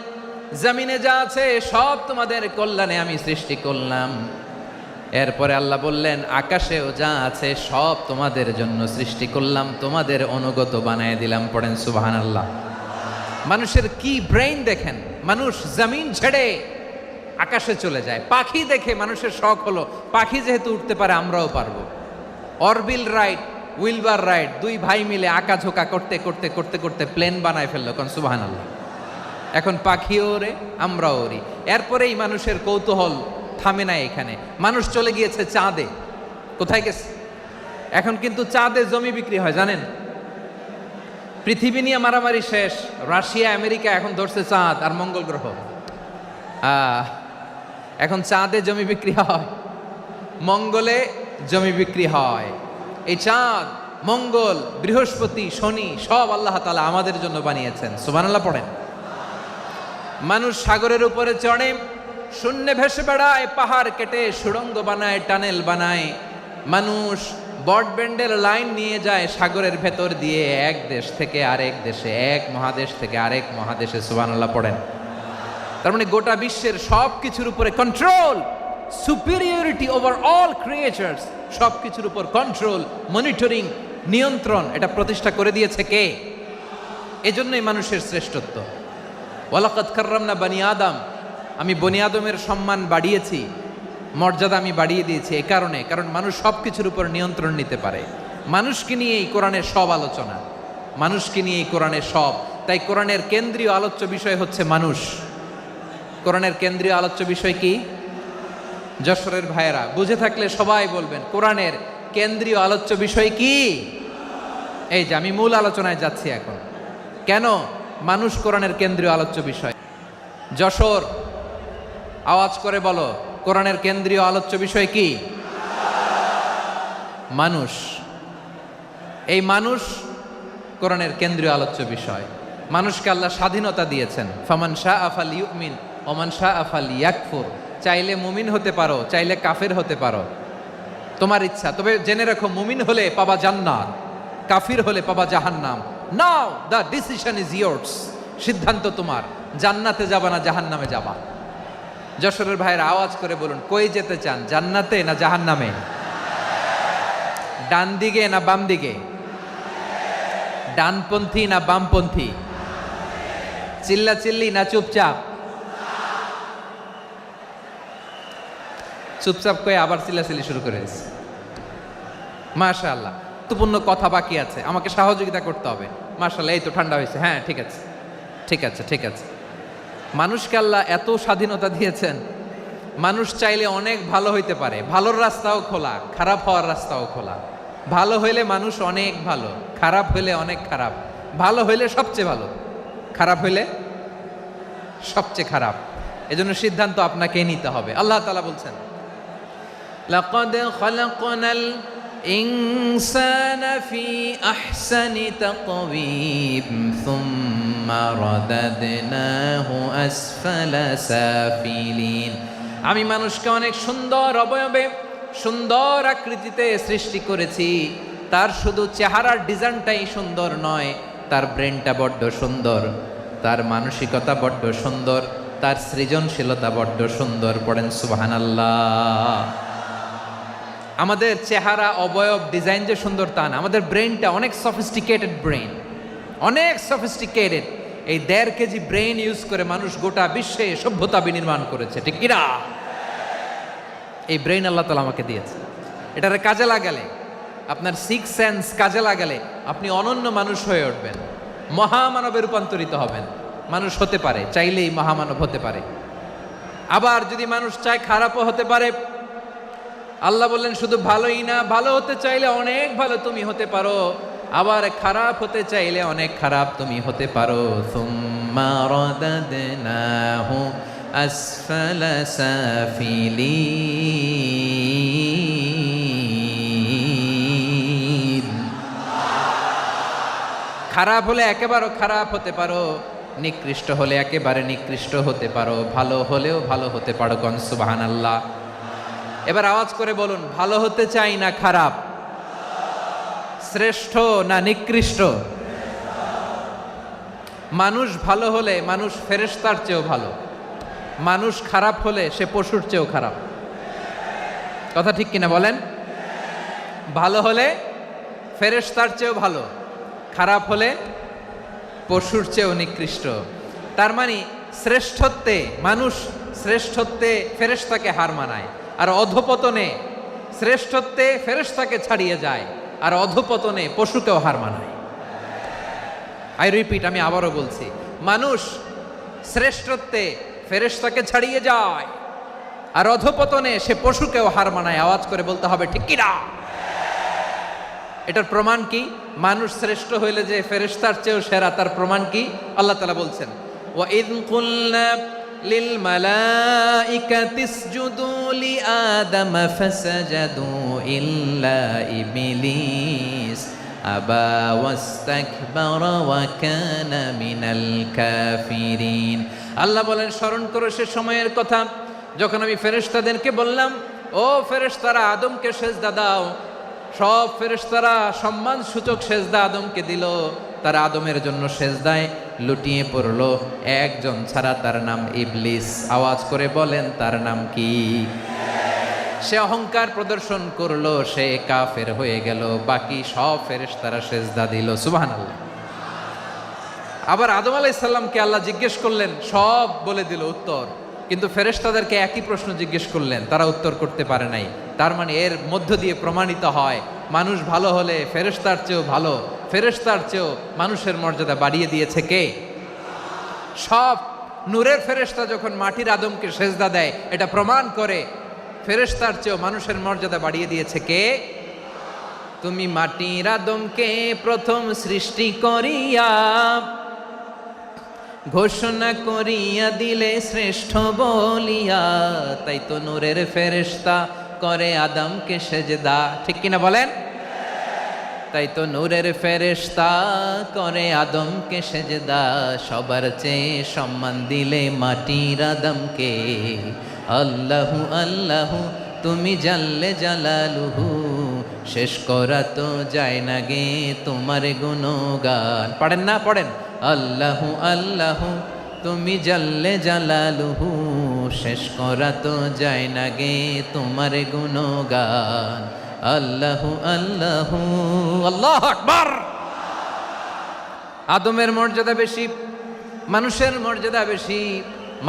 জমিনে যা আছে সব তোমাদের কল্যাণে আমি সৃষ্টি করলাম। এরপরে আল্লাহ বললেন আকাশেও যা আছে সব তোমাদের জন্য সৃষ্টি করলাম, তোমাদের অনুগত বানায় দিলাম। পড়েন সুবহানাল্লাহ। মানুষের কি ব্রেইন দেখেন, মানুষ জমিন ছেড়ে আকাশে চলে যায়। পাখি দেখে মানুষের শখ হলো পাখি যেহেতু উঠতে পারে আমরাও পারবো। অরবিল রাইট, উইলবার রাইট, 2 ভাই মিলে আঁকাঝোঁকা করতে করতে করতে করতে প্লেন বানায় ফেললো। কোন সুবহানাল্লাহ। এখন পাখিও ওরে, আমরাও ওরি। এরপরেই মানুষের কৌতূহল থামে না এখানে। মানুষ চলে গিয়েছে চাঁদে। কোথায় গেছে? এখন কিন্তু চাঁদে জমি বিক্রি হয় জানেন। পৃথিবী নিয়ে মারামারি শেষ। রাশিয়া আমেরিকা এখন ধরছে চাঁদ আর মঙ্গল গ্রহ। এখন চাঁদে জমি বিক্রি হয়, মঙ্গলে জমি বিক্রি হয়। এই চাঁদ, মঙ্গল, বৃহস্পতি, শনি সব আল্লাহ তাআলা আমাদের জন্য বানিয়েছেন। সুবহানাল্লাহ পড়েন। মানুষ সাগরের উপরে চড়ে, শূন্যে ভেসে বেড়ায়, পাহাড় কেটে সুড়ঙ্গ বানায়, টানেল বানায়। মানুষ ব্রডব্যান্ডের লাইন নিয়ে যায় সাগরের ভেতর দিয়ে, এক দেশ থেকে আরেক দেশে, এক মহাদেশ থেকে আরেক মহাদেশে। সুবহানাল্লাহ পড়েন। তার মানে গোটা বিশ্বের সব কিছুর উপরে control, superiority over all creatures, সব কিছুর উপর কন্ট্রোল, মনিটরিং, নিয়ন্ত্রণ, এটা প্রতিষ্ঠা করে দিয়েছে কে? এজন্যই মানুষের শ্রেষ্ঠত্ব। ওয়ালাকাদ কাররামনা বানি আদম। আমি বনি আদমের সম্মান বাড়িয়েছি, মর্যাদা আমি বাড়িয়ে দিয়েছি এই কারণে, কারণ মানুষ সব কিছুর উপর নিয়ন্ত্রণ নিতে পারে। মানুষকে নিয়ে এই কোরআনের সব আলোচনা, মানুষকে নিয়ে এই কোরআনের সব। তাই কোরআনের কেন্দ্রীয় আলোচ্য বিষয় হচ্ছে মানুষ। কোরআনের কেন্দ্রীয় আলোচ্য বিষয় কি? যশোরের ভাইয়েরা বুঝে থাকলে সবাই বলবেন কোরআনের কেন্দ্রীয় আলোচ্য বিষয় কি? এই যে আমি মূল আলোচনায় যাচ্ছি এখন। কেন মানুষ কোরআনের কেন্দ্রীয় আলোচ্য বিষয়? যশোর আওয়াজ করে বলো, কোরআনের কেন্দ্রীয় আলোচ্য বিষয় কি? মানুষ। এই মানুষ কোরআনের কেন্দ্রীয় আলোচ্য বিষয়। মানুষকে আল্লাহ স্বাধীনতা দিয়েছেন। ফামান শাআ ফালইউমিন ওয়া মান শাআ ফালইয়াকফুর। চাইলে মুমিন হতে পারো, চাইলে কাফের হতে পারো, তোমার ইচ্ছা। তবে জেনে রাখো মুমিন হলে পাবা জান্নাত, কাফির হলে পাবা জাহান্নাম। নাও দ্য ডিসিশন ইজ ইয়ার্স। সিদ্ধান্ত তোমার, জান্নাতে যাবা না জাহান্নামে যাবা। যশোরের ভাইয়ের আওয়াজ করে বলুন, কই যেতে চান, জান্নাতে না জাহান্নামে? ডান দিকে না বাম দিকে? ডানপন্থী না বামপন্থী? চিল্লা চিল্লি না চুপচাপ? চুপচাপ কয়ে আবার চিল্লাচিল্লি শুরু করে দিচ্ছে। মাশাআল্লাহ, গুরুত্বপূর্ণ কথা বাকি আছে, আমাকে সহযোগিতা করতে হবে। মাশাআল্লাহ, এই তো ঠান্ডা হয়েছে। হ্যাঁ, ঠিক আছে ঠিক আছে ঠিক আছে। মানুষকে আল্লাহ এত স্বাধীনতা দিয়েছেন, মানুষ চাইলে অনেক ভালো হইতে পারে। ভালোর রাস্তাও খোলা, খারাপ হওয়ার রাস্তাও খোলা। ভালো হইলে মানুষ অনেক ভালো, খারাপ হইলে অনেক খারাপ। ভালো হইলে সবচেয়ে ভালো, খারাপ হইলে সবচেয়ে খারাপ। এজন্য সিদ্ধান্ত আপনাকেই নিতে হবে। আল্লাহ তাআলা বলছেন, লাকাদ খালাকনাল ইনসানা ফি আহসানি তাকওয়িম সুম্মা রাদাদনাহু আসফালা সাফিলিন। আমি মানুষকে অনেক সুন্দর অবয়বে, সুন্দর আকৃতিতে সৃষ্টি করেছি। তার শুধু চেহারার ডিজাইনটাই সুন্দর নয়, তার ব্রেনটা বড্ড সুন্দর, তার মানসিকতা বড্ড সুন্দর, তার সৃজনশীলতা বড্ড সুন্দর। পড়েন সুবহানাল্লাহ। আমাদের চেহারা, অবয়ব, ডিজাইন যে সুন্দর তা না, আমাদের ব্রেনটা অনেক সফিস্টিকেটেড ব্রেন, অনেক সফিস্টিকেটেড। এই 1.5 কেজি ব্রেন ইউজ করে মানুষ গোটা বিশ্বে সভ্যতা বিনির্মাণ করেছে, ঠিক কিনা? এই ব্রেন আল্লাহ তাআলা আমাকে দিয়েছে। এটারে কাজে লাগালে, আপনার 6 সেন্স কাজে লাগালে আপনি অনন্য মানুষ হয়ে উঠবেন, মহামানবে রূপান্তরিত হবেন। মানুষ হতে পারে, চাইলেই মহামানব হতে পারে। আবার যদি মানুষ চায় খারাপও হতে পারে। আল্লাহ বললেন শুধু ভালোই না, ভালো হতে চাইলে অনেক ভালো তুমি হতে পারো, আবার খারাপ হতে চাইলে অনেক খারাপ তুমি হতে পারো। সুম্মা রাদাদনাহু আসফালা সাফিলিন। খারাপ হলে একেবারে খারাপ হতে পারো, নিকৃষ্ট হলে একেবারে নিকৃষ্ট হতে পারো, ভালো হলেও ভালো হতে পারো। কোন সুবহানাল্লাহ। এবার আওয়াজ করে বলুন, ভালো হতে চাই না খারাপ? শ্রেষ্ঠ না নিকৃষ্ট? মানুষ ভালো হলে মানুষ ফেরেশতার চেয়েও ভালো, মানুষ খারাপ হলে সে পশুর চেয়েও খারাপ। কথা ঠিক কিনা বলেন? ভালো হলে ফেরেশতার চেয়েও ভালো, খারাপ হলে পশুর চেয়েও নিকৃষ্ট। তার মানে শ্রেষ্ঠত্বে মানুষ, শ্রেষ্ঠত্বে ফেরেশতাকে হার মানায়, আর অধপতনে শ্রেষ্ঠত্বে ফেরেশতাকে ছাড়িয়ে যায়, আর অধপতনে পশুকেও হার মানায়। আই রিপিট, আমি আবারও বলছি, মানুষ শ্রেষ্ঠত্বে ফেরেশতাকে ছাড়িয়ে যায়, আর অধপতনে সে পশুকেও হার মানায়। আওয়াজ করে বলতে হবে ঠিক কি না? এটার প্রমাণ কি? মানুষ শ্রেষ্ঠ হইলে যে ফেরেশতার চেয়েও সেরা, তার প্রমাণ কি? আল্লাহ তাআলা বলছেন, ওয়া ইয কুলনা লিল মালাইকাতি ইসজুদু লি আদম ফাসাজাদু ইল্লা ইবলিস আবা ওয়াস্তাকবারা ওয়া কানা মিনাল কাফিরিন। আল্লাহ বলেন, স্মরণ করো সে সময়ের কথা যখন আমি ফেরেশতাদেরকে বললাম, ও ফেরেশতারা আদমকে সেজদা দাও। সব ফেরেশতারা সম্মান সূচক সেজদা আদমকে দিল, তারা আদমের জন্য সেজদায় লুটিয়ে পড়ল, একজন ছাড়া, তার নাম ইবলিস। আওয়াজ করে বলেন, তার নাম কি? সে অহংকার প্রদর্শন করলো, সে কাফের হয়ে গেল, বাকি সব ফেরেশতারা সেজদা দিল। সুবহানাল্লাহ। আবার আদম আলাইহিস সালামকে আল্লাহ জিজ্ঞেস করলেন, সব বলে দিল উত্তর, কিন্তু ফেরেশতাদেরকে একই প্রশ্ন জিজ্ঞেস করলেন, তারা উত্তর করতে পারে নাই। তার মানে এর মধ্য দিয়ে প্রমাণিত হয়, মানুষ ভালো হলে ফেরেশতার চেয়েও ভালো, ফেরেশতার চেয়েও মানুষের মর্যাদা বাড়িয়ে দিয়েছে কে? সব নূরের ফেরেশতা যখন মাটির আদমকে সেজদা দেয়, এটা প্রমাণ করে ফেরেশতার চেয়েও মানুষের মর্যাদা বাড়িয়ে দিয়েছে কে? তুমি মাটির আদমকে প্রথম সৃষ্টি করিয়া ঘোষণা করিয়া দিলে শ্রেষ্ঠ বলিয়া, তাই তো নূরের ফেরেশতা করে আদমকে সেজদা। ঠিক কিনা বলেন? তাই তো নূরের ফেরেশতা করে আদমকে সেজদা, সবার চেয়ে সম্মান দিলে মাটির আদমকে। আল্লাহু আল্লাহু তুমি জাল্লে জালালুহু, শেষ করা তো যায় না গে তোমার গুণগান। পড়েন না? পড়েন। আল্লাহু আল্লাহু তুমি জাল্লে জালালুহু, শেষ করা তো যায় না গে তোমার গুণগান। আল্লাহু আল্লাহু আল্লাহু আকবার। আদমের মর্যাদা বেশি, মানুষের মর্যাদা বেশি,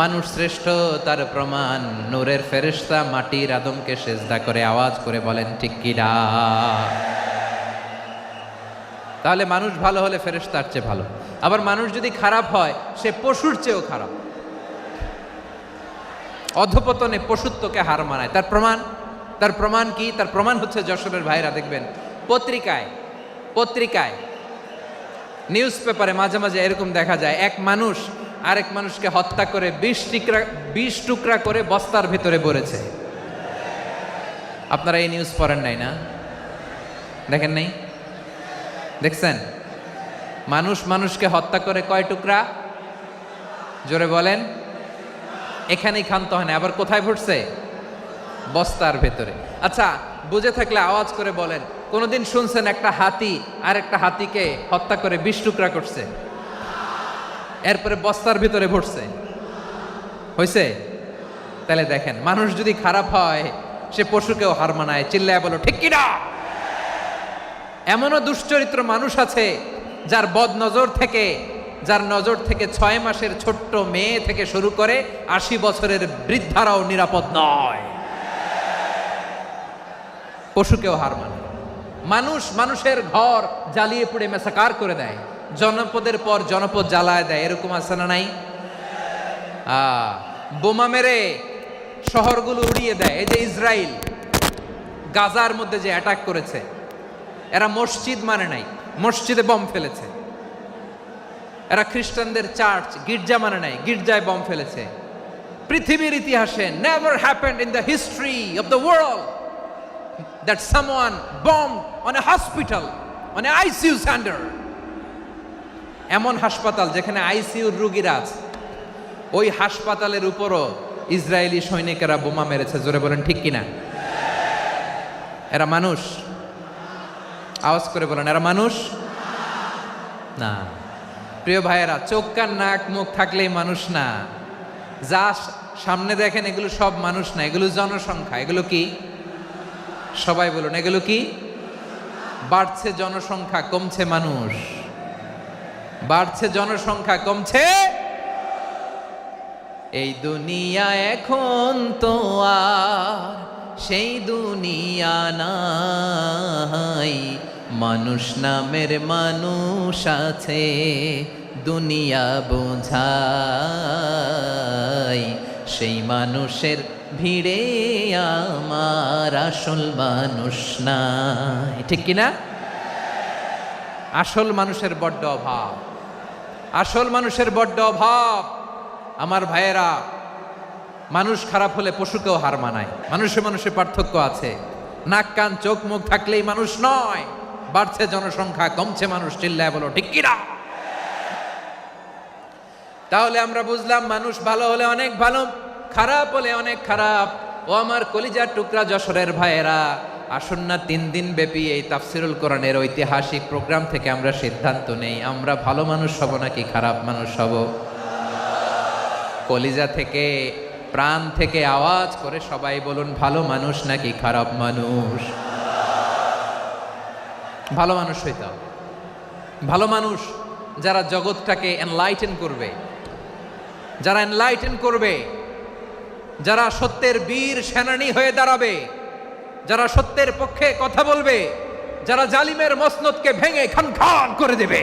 মানুষ শ্রেষ্ঠ তার প্রমাণ নূরের ফেরেশতা মাটির আদমকে সেজদা করে আওয়াজ করে বলেন ঠিক কি না? তাহলে মানুষ ভালো হলে ফেরেশতার চেয়ে ভালো। আবার মানুষ যদি খারাপ হয় সে পশুর চেয়েও খারাপ, অধপতনে পশুত্বকে হার মানায়। তার প্রমাণ কি? তার প্রমাণ হচ্ছে যশোরের ভাইরা দেখবেন পত্রিকায় নিউজ পেপারে মাঝে মাঝে এরকম দেখা যায়, এক মানুষ আরেক মানুষকে হত্যা করে 20 টুকরা করে বস্তার ভেতরে ভরেছে। আপনারা এই নিউজ পড়েন নাই না? দেখেন নাই? দেখছেন? মানুষ মানুষকে হত্যা করে কয় টুকরা? জোরে বলেন। এখানেই ক্ষান্ত হয় না, আবার কোথায় ভরছে? বস্তার ভেতরে। আচ্ছা, বুঝে থাকলে আওয়াজ করে বলেন, কোনদিন শুনছেন একটা হাতি আর একটা হাতিকে হত্যা করে 20 টুকরা করছে, এরপরে বস্তার ভিতরে ভরছে? হয়েছে? তাহলে দেখেন, মানুষ যদি খারাপ হয় সে পশুকেও হার মানায়। চিল্লায় বলো ঠিক কিনা? এমনও দুশ্চরিত্র মানুষ আছে যার যার নজর থেকে 6 মাসের ছোট্ট মেয়ে থেকে শুরু করে 80 বছরের বৃদ্ধারাও নিরাপদ নয়। পশুকেও হার মানে। মানুষের ঘর জ্বালিয়ে পুড়ে মেসাকার করে দেয়, জনপদের পর জনপদ জ্বালায় দেয়, এরকম আছে না নাই? বোমা মেরে শহরগুলো উড়িয়ে দেয়। এই যে ইসরায়েল গাজার মধ্যে যে অ্যাটাক করেছে, এরা মসজিদ মানে নাই, মসজিদে বম ফেলেছে। এরা খ্রিস্টানদের চার্চ গির্জা মানে নাই, গির্জায় বম ফেলেছে। পৃথিবীর ইতিহাসে never happened in the history of the world that someone bombed on a hospital, on a ICU center. এমন হাসপাতাল যেখানে আইসিইউর রোগীরা আছে, ওই হাসপাতালের উপরও ইসরায়েলি সৈনিকেরা বোমা মেরেছে। জোরে বলেন ঠিক কিনা? এরা মানুষ? আওয়াজ করে বলেন, এরা মানুষ না। প্রিয় ভাইয়েরা, চোখ কান নাক মুখ থাকলেই মানুষ না। যা সামনে দেখেন এগুলো সব মানুষ না, এগুলো জনসংখ্যা। এগুলো কি? সবাই বলুন, এগুলো কি? বাড়ছে জনসংখ্যা, কমছে মানুষ। বাড়ছে জনসংখ্যা, কমছে। এই দুনিয়া এখন তো আর সেই দুনিয়া নাই, মানুষ নামের মানুষ আছে দুনিয়া বোঝাই, সেই মানুষের ভিড়ে আমার আসল মানুষ নাই। ঠিক কিনা? আসল মানুষের বড্ড অভাব, আসল মানুষের বড্ড অভাব। আমার ভাইয়েরা, মানুষ খারাপ হলে পশুকেও হার মানায়। মানুষে পার্থক্য আছে। নাক কান চোখ মুখ থাকলেই মানুষ নয়। বাড়ছে জনসংখ্যা, কমছে মানুষ। চিল্লায় বলো ঠিক কিনা? তাহলে আমরা বুঝলাম, মানুষ ভালো হলে অনেক ভালো, খারাপ হলে অনেক খারাপ। ও আমার কলিজার টুকরা যশোরের ভাইয়েরা, আসুন না 3 দিন ব্যাপী এই তাফসিরুল কোরআনের ঐতিহাসিক প্রোগ্রাম থেকে আমরা সিদ্ধান্ত নেই, আমরা ভালো মানুষ হব নাকি খারাপ মানুষ হব। কলিজা থেকে, প্রাণ থেকে আওয়াজ করে সবাই বলুন, ভালো মানুষ নাকি খারাপ মানুষ? ভালো মানুষ হইতে হবে। ভালো মানুষ যারা জগৎটাকে এনলাইটেন করবে, যারা এনলাইটেন করবে, যারা সত্যের বীর সেনানী হয়ে দাঁড়াবে, যারা সত্যের পক্ষে কথা বলবে, যারা জালিমের মসনদকে ভেঙে খান খান করে দেবে।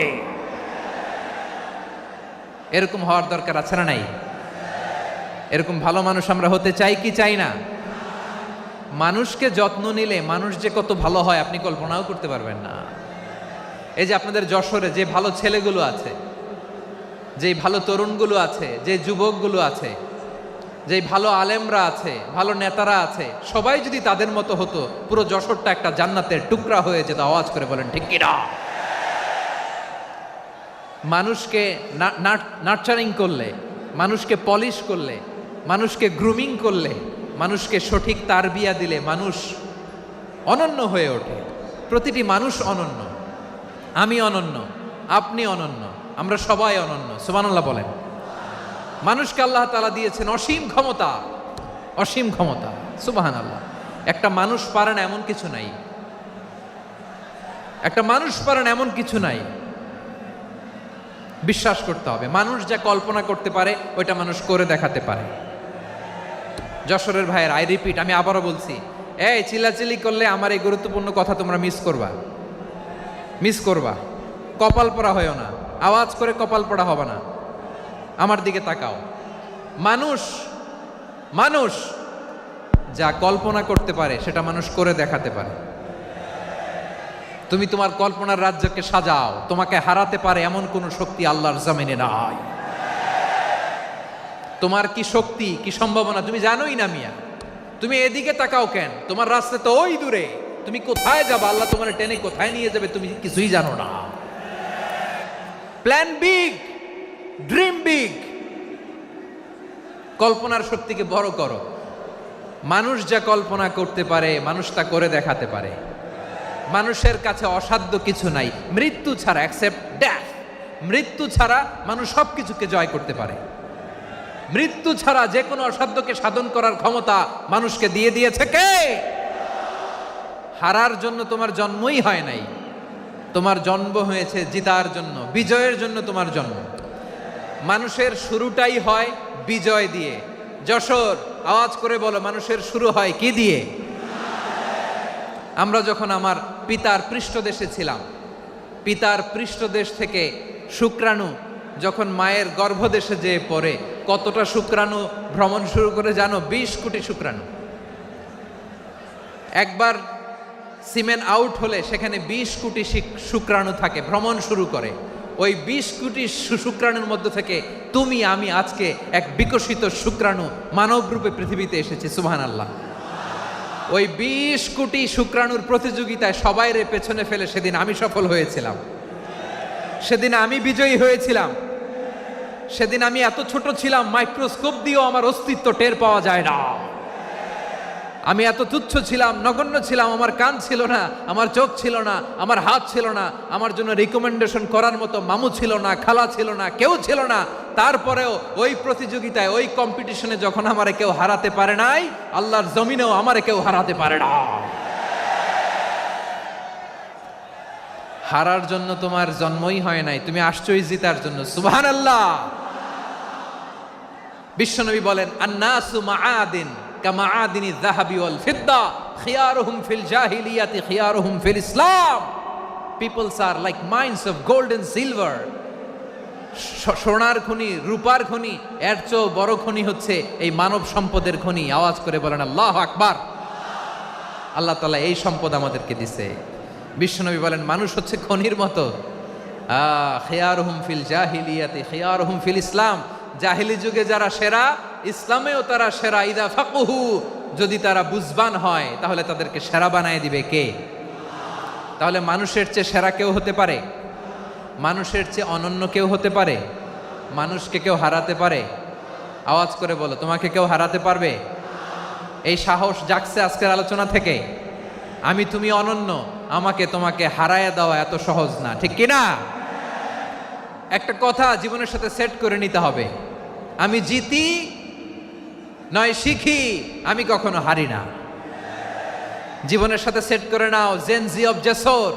এরকম হওয়ার দরকার আছে না নাই? এরকম ভালো মানুষ আমরা হতে চাই কি চাই না? মানুষকে যত্ন নিলে মানুষ যে কত ভালো হয় আপনি কল্পনাও করতে পারবেন না। এই যে আপনাদের যশোরে যে ভালো ছেলেগুলো আছে, যে ভালো তরুণগুলো আছে, যে যুবকগুলো আছে, যে ভালো আলেমরা আছে, ভালো নেতারা আছে, সবাই যদি তাদের মতো হতো, পুরো যশোরটা একটা জান্নাতের টুকরা হয়ে যেত। আওয়াজ করে বলেন ঠিক কিনা? মানুষকে নার্চারিং করলে, মানুষকে পলিশ করলে, মানুষকে গ্রুমিং করলে, মানুষকে সঠিক তারবিয়া দিলে মানুষ অনন্য হয়ে ওঠে। প্রতিটি মানুষ অনন্য। আমি অনন্য, আপনি অনন্য, আমরা সবাই অনন্য। সুবহানাল্লাহ বলেন। মানুষকে আল্লাহ তাআলা দিয়েছেন অসীম ক্ষমতা, অসীম ক্ষমতা। সুবহানাল্লাহ। একটা মানুষ পারে না এমন কিছু নাই, একটা মানুষ পারে না এমন কিছু নাই। বিশ্বাস করতে হবে মানুষ যা কল্পনা করতে পারে ওইটা মানুষ করে দেখাতে পারে। যশোরের ভাইয়ের আই রিপিট, আমি আবারও বলছি, এই চিল্লাচিল্লি করলে আমার এই গুরুত্বপূর্ণ কথা তোমরা মিস করবা। কপাল পড়া হয়েও না, আওয়াজ করে কপাল পড়া হবে না। আমার দিকে তাকাও। মানুষ যা কল্পনা করতে পারে সেটা মানুষ করে দেখাতে পারে। তুমি তোমার কল্পনার রাজ্যকে সাজাও, তোমাকে হারাতে পারে এমন কোন শক্তি আল্লাহর জমিনে নাই। তোমার কি শক্তি, কি সম্ভাবনা তুমি জানোই না মিয়া। তুমি এদিকে তাকাও কেন? তোমার রাস্তা তো ওই দূরে। তুমি কোথায় যাবে, আল্লাহ তোমার টেনে কোথায় নিয়ে যাবে তুমি কিছুই জানো না। প্ল্যান বিগ, ড্রিম বিগ, কল্পনার শক্তিকে বড় করো। মানুষ যা কল্পনা করতে পারে মানুষ তা করে দেখাতে পারে। মানুষের কাছে অসাধ্য কিছু নাই মৃত্যু ছাড়া, অ্যাকসেপ্ট ডেথ। মৃত্যু ছাড়া মানুষ সবকিছুকে জয় করতে পারে। মৃত্যু ছাড়া যে কোনো অসাধ্যকে সাধন করার ক্ষমতা মানুষকে দিয়ে দিয়েছে কে? হারার জন্য তোমার জন্মই হয় নাই, তোমার জন্ম হয়েছে জিতার জন্য, বিজয়ের জন্য তোমার জন্ম। মানুষের শুরুটাই হয় বিজয় দিয়ে। যশোর, আওয়াজ করে বলো, মানুষের শুরু হয় কি দিয়ে? আমরা যখন আমার পিতার পৃষ্ঠদেশে ছিলাম, পিতার পৃষ্ঠদেশ থেকে শুক্রাণু যখন মায়ের গর্ভদেশে যেয়ে পড়ে, কতটা শুক্রাণু ভ্রমণ শুরু করে জানো? 20 কোটি শুক্রাণু। একবার সিমেন আউট হলে সেখানে 20 কোটি শুক্রাণু থাকে, ভ্রমণ শুরু করে। ওই 20 কোটি শুক্রাণুর মধ্যে থেকে তুমি আমি আজকে এক বিকশিত শুক্রাণু মানব রূপে পৃথিবীতে এসেছি। সুবহানাল্লাহ। ওই 20 কোটি শুক্রাণুর প্রতিযোগিতায় সবাই রে পেছনে ফেলে সেদিন আমি সফল হয়েছিলাম, সেদিন আমি বিজয়ী হয়েছিলাম। সেদিন আমি এত ছোট ছিলাম, মাইক্রোস্কোপ দিয়েও আমার অস্তিত্ব টের পাওয়া যায় না। আমি এত তুচ্ছ ছিলাম, নগণ্য ছিলাম। আমার কান ছিল না, আমার চোখ ছিল না, আমার হাত ছিল না, আমার জন্য রিকমেন্ডেশন করার মতো মামু ছিল না, খালা ছিল না, কেউ ছিল না। তারপরেও ওই প্রতিযোগিতায়, ওই কম্পিটিশনে যখন আমারে কেউ হারাতে পারে নাই, আল্লাহর জমিনেও আমারে কেউ হারাতে পারে না। হারার জন্য তোমার জন্মই হয় নাই, তুমি আসছোই জিতার জন্য। সুবহানাল্লাহ। বিশ্বনবী বলেন, আন্নাসু মাআদিন কামাআদিনি যাহাবি ওয়াল ফিদ্দা খিয়ারুহুম ফিল জাহিলিয়াতি খিয়ারুহুম ফিল ইসলাম। Peoples are like mines of gold and silver. সোনার খনি, রূপার খনি, এর চেয়েও বড় খনি হচ্ছে এই মানব সম্পদের খনি। আওয়াজ করে বলেন আল্লাহু আকবার। আল্লাহ তাআলা এই সম্পদ আমাদেরকে দিছে। বিশ্বনবী বলেন, মানুষ হচ্ছে খনির মতো। খিয়ারুহুম ফিল জাহিলিয়াতি খিয়ারুহুম ফিল ইসলাম। জাহিলি যুগে যারা সেরা, ইসলামেও তারা সেরা। ইদা ফাকুহু, যদি তারা বুঝবান হয় তাহলে তাদেরকে সেরা বানায় দিবে কে? তাহলে মানুষের চেয়ে সেরা কেউ হতে পারে? মানুষের চেয়ে অনন্য কেউ হতে পারে? মানুষকে কেউ হারাতে পারে? আওয়াজ করে বলো, তোমাকে কেউ হারাতে পারবে? এই সাহস জাগছে আজকের আলোচনা থেকে। আমি তুমি অনন্য, আমাকে তোমাকে হারায় দেওয়া এত সহজ না, ঠিক কিনা? একটা কথা জীবনের সাথে সেট করে নিতে হবে, আমি জিতি নয় শিখি, আমি কখনো হারি না। জীবনের সাথে সেট করে নাও, জেনজি অফ যশোর,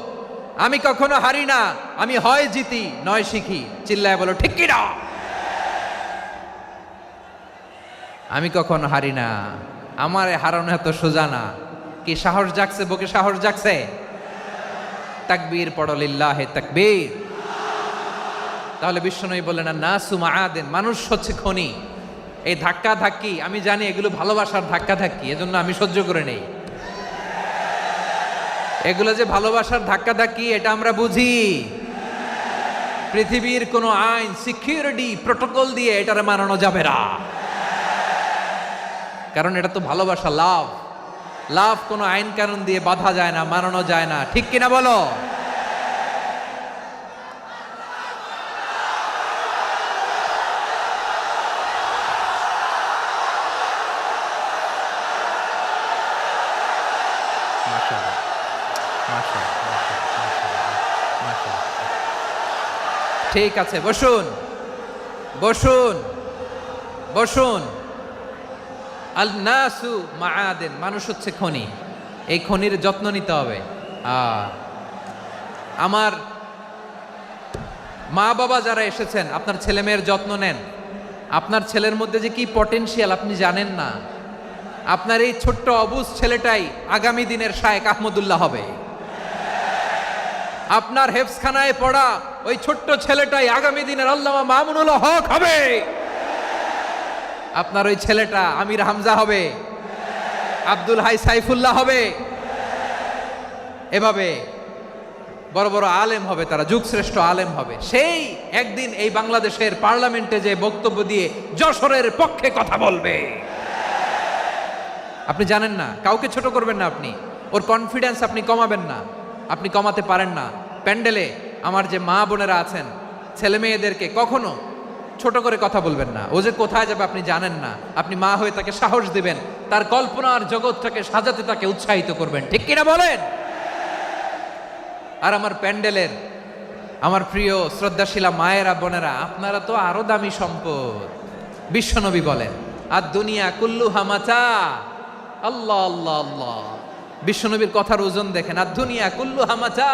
আমি কখনো হারি না, আমি হয় জিতি নয় শিখি। চিল্লায় বলো ঠিক কিনা? আমি কখনো হারি না, আমার হারানো এত সোজা না। কি সাহস জাগছে? বুকে সাহস জাগছে? তাকবীর পড়ো, লিল্লাহে তাকবীর। তাহলে বিশ্বনবী বললেন, নাসু মাআদিন, মানুষ হচ্ছে খনি। এই ধাক্কা ধাক্কি, আমি জানি এগুলো ভালোবাসার ধাক্কা ধাক্কি, এজন্য আমি সহ্য করে নেই। এগুলো যে ভালোবাসার ধাক্কা ধাক্কি এটা আমরা বুঝি। পৃথিবীর কোনো আইন, সিকিউরিটি প্রোটোকল দিয়ে এটারে মানানো যাবে না, কারণ এটা তো ভালোবাসা, লাভ। লাভ কোনো আইন কানুন দিয়ে বাধা যায় না, মানানো যায় না, ঠিক কিনা বলো? ঠিক আছে, বসুন বসুন বসুন। আল নাসু মাআদিন, মানুষ হচ্ছে খনি। এই খনির যত্ন নিতে হবে। আমার মা বাবা যারা এসেছেন, আপনার ছেলে মেয়ের যত্ন নেন। আপনার ছেলের মধ্যে যে কি পটেনশিয়াল আপনি জানেন না। আপনার এই ছোট্ট অবুজ ছেলেটাই আগামী দিনের শায়েখ আহমদুল্লাহ হবে। আপনার হেফসখানায় পড়া ওই ছোট্ট ছেলেটাই আগামী দিনের আল্লামা মামুনুল হক হবে। আপনার ওই ছেলেটা আমির হামজা হবে, আব্দুল হাই সাইফুল্লাহ হবে। এভাবে বড় বড় আলেম হবে, তারা যুগশ্রেষ্ঠ আলেম হবে। সেই একদিন এই বাংলাদেশের পার্লামেন্টে যে বক্তব্য দিয়ে যশোরের পক্ষে কথা বলবে। আপনি জানেন না, কাউকে ছোট করবেন না আপনি, ওর কনফিডেন্স আপনি কমাবেন না, আপনি কমাতে পারেন না। প্যান্ডেলে আমার যে মা বোনেরা আছেন, ছেলে মেয়েদেরকে কখনো ছোট করে কথা বলবেন না। ও যে কোথায় যাবে আপনি জানেন না, আপনি মা হয়ে তাকে সাহস দিবেন, তার কল্পনার জগৎটাকে সাজাতে তাকে উৎসাহিত করবেন, ঠিক কিনা বলেন? আর আমার প্যান্ডেলের আমার প্রিয় শ্রদ্ধাশীলা মায়েরা বোনেরা, আপনারা তো আরো দামি সম্পদ। বিশ্বনবী বলেন, আর দুনিয়া কুল্লু হামাচা। আল্লাহ আল্লাহ আল্লাহ, বিশ্বনবীর কথার ওজন দেখেন। আর দুনিয়া কুল্লু হামাচা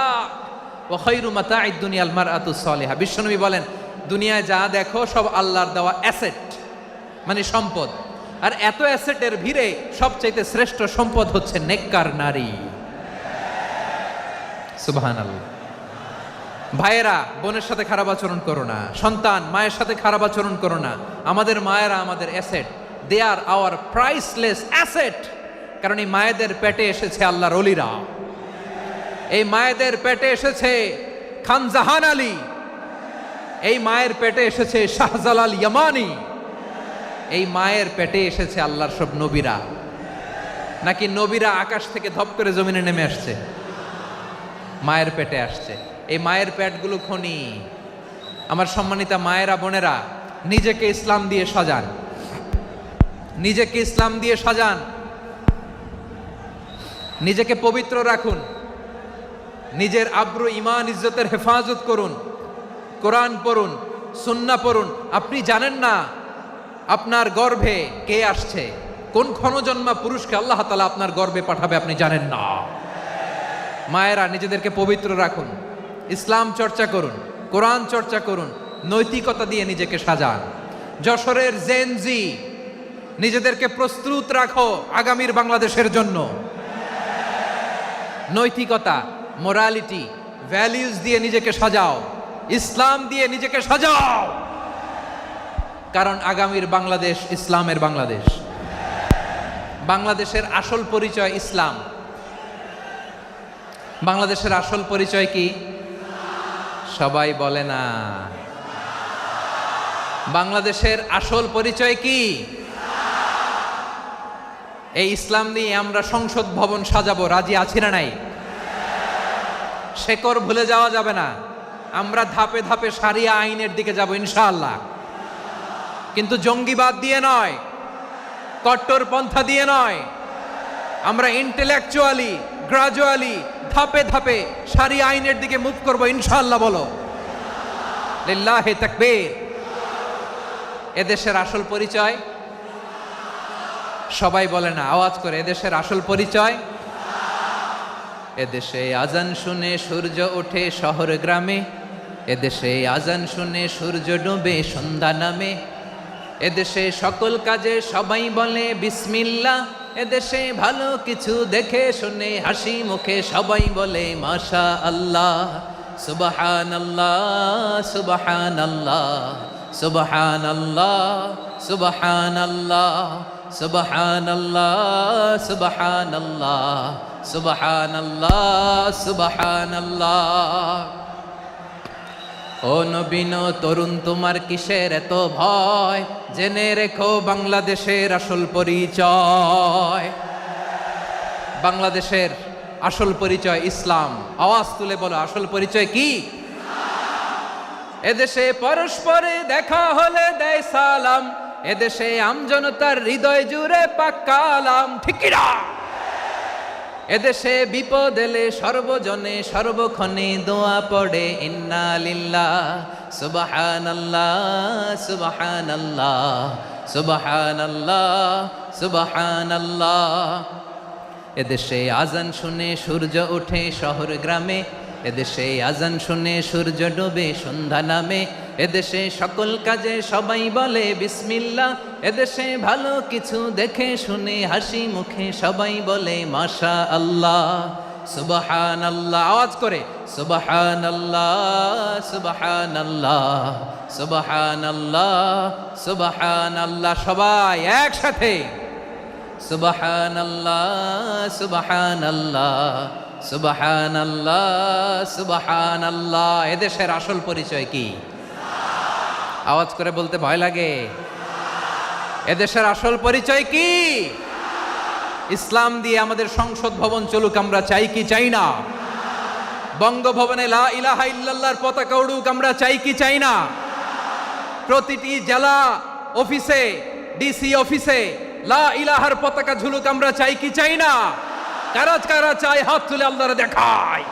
ওয়া খায়রু মাতা'আদ দুনিয়াল মারআতু সালিহা। বিশ্বনবী বলেন, দুনিয়ায় যা দেখো সব আল্লাহর দেওয়া অ্যাসেট, মানে সম্পদ। আর এত অ্যাসেটের ভিড়ে সবচাইতে শ্রেষ্ঠ সম্পদ হচ্ছে নেককার নারী। সুবহানাল্লাহ। ভাইয়েরা বোনের সাথে খারাপ আচরণ করো না, সন্তান মায়ের সাথে খারাপ আচরণ করো না। আমাদের মায়েরা আমাদের asset, they are our priceless asset. কারণ এই মায়েদের পেটে এসেছে আল্লাহর ওলিরা, এই মায়েদের পেটে এসেছে খান জাহান আলী, এই মায়ের পেটে এসেছে শাহজালাল ইয়ামানি, এই মায়ের পেটে এসেছে আল্লাহর সব নবীরা। নাকি নবীরা আকাশ থেকে ধপ করে জমিনে নেমে আসছে? মায়ের পেটে আসছে। এই মায়ের পেটগুলো খনি। আমার সম্মানিতা মায়েরা বোনেরা, নিজেকে ইসলাম দিয়ে সাজান, নিজেকে ইসলাম দিয়ে সাজান, নিজেকে পবিত্র রাখুন, নিজের আব্রু ইমান ইজ্জতের হেফাজত করুন, কোরআন পড়ুন, সুন্নাহ পড়ুন। আপনি জানেন না আপনার গর্ভে কে আসছে, কোন ক্ষণজন্মা পুরুষকে আল্লাহ তাআলা আপনার গর্ভে পাঠাবে আপনি জানেন না। মায়েরা নিজেদেরকে পবিত্র রাখুন, ইসলাম চর্চা করুন, কোরআন চর্চা করুন, নৈতিকতা দিয়ে নিজেকে সাজান। যশোরের জেনজি, নিজেদেরকে প্রস্তুত রাখো আগামীর বাংলাদেশের জন্য। নৈতিকতা, মোরালিটি, ভ্যালিউজ দিয়ে নিজেকে সাজাও, ইসলাম দিয়ে নিজেকে সাজাও। কারণ আগামীর বাংলাদেশ ইসলামের বাংলাদেশ। বাংলাদেশের আসল পরিচয় ইসলাম। বাংলাদেশের আসল পরিচয় কি? সবাই বলে না। বাংলাদেশের আসল পরিচয় কি? এই ইসলাম নিয়ে আমরা সংসদ ভবন সাজাবো, রাজি আছি না নাই? শেকড় ভুলে যাওয়া যাবে না। আমরা ধাপে ধাপে শারিয়া আইনের দিকে যাব ইনশাআল্লাহ, কিন্তু জঙ্গিবাদ দিয়ে নয়, কট্টর পন্থা দিয়ে নয়। আমরা ইন্টেলেকচুয়ালি, গ্রাজুয়ালি, ধাপে ধাপে শারিয়া আইনের দিকে মুভ করব ইনশাআল্লাহ। বলো লিল্লাহি তাকবীর। এদেশের আসল পরিচয় সবাই বলে না, আওয়াজ করে, এদেশের আসল পরিচয়। এদেশে আজান শুনে সূর্য ওঠে শহর গ্রামে, এদেশে আজান শুনে সূর্য ডুবে সন্ধ্যা নামে, এদেশে সকল কাজে সবাই বলে বিসমিল্লাহ, এদেশে ভালো কিছু দেখে শুনে হাসি মুখে সবাই বলে মাশা আল্লাহ। সুবহানাল্লাহ সুবহানাল্লাহ সুবহানাল্লাহ সুবহানাল্লাহ সুবহানাল্লাহ সুবহানাল্লাহ সুবহানাল্লাহ সুবহানাল্লাহ। ও নবীন তরুণ, তোমার কিসের এত ভয়? জেনে রেখো বাংলাদেশের আসল পরিচয়। বাংলাদেশের আসল পরিচয় ইসলাম। আওয়াজ তুলে বলো, আসল পরিচয় কি? এদেশে পরস্পরে দেখা হলে দেয় সালাম, এদেশে আমজনতার হৃদয় জুড়ে পাক্কালাম, ঠিক কি না? এদেশে বিপদ এলে সর্বজনে সর্বক্ষণে দোয়া পড়ে ইন্না লিল্লাহ সুবহানাল্লাহ সুবহানাল্লাহ সুবহানাল্লাহ সুবহানাল্লাহ। এদেশে আজান শুনে সূর্য ওঠে শহর গ্রামে, এদেশে আজান শুনে সূর্য ডোবে সন্ধ্যা নামে, এদেশে সকল কাজে সবাই বলে বিসমিল্লাহ, এদেশে ভালো কিছু দেখে শুনে হাসি মুখে সবাই বলে মাশা আল্লাহ। সুবহানাল্লাহ, আওয়াজ করে সুবহানাল্লাহ, সুবহানাল্লাহ, সুবহানাল্লাহ, সুবহানাল্লাহ, সবাই একসাথে সুবহানাল্লাহ, সুবহানাল্লাহ, সুবহানাল্লাহ, সুবহানাল্লাহ। এদেশের আসল পরিচয় কি? আওয়াজ করে বলতে ভয় লাগে। এদেশের আসল পরিচয় কি? ইসলাম দিয়ে আমাদের সংসদ ভবন চলুক, আমরা চাই কি চাই না? বঙ্গভবনে লা ইলাহা ইল্লাল্লাহর পতাকা উড়ুক, আমরা চাই কি চাই না? প্রতিটি জেলা অফিসে, ডিসি অফিসে লা ইলাহার পতাকা ঝুলুক, আমরা চাই কি চাই না? কারা কারা চাই হাত তুলে আল্লাহরে দেখায়।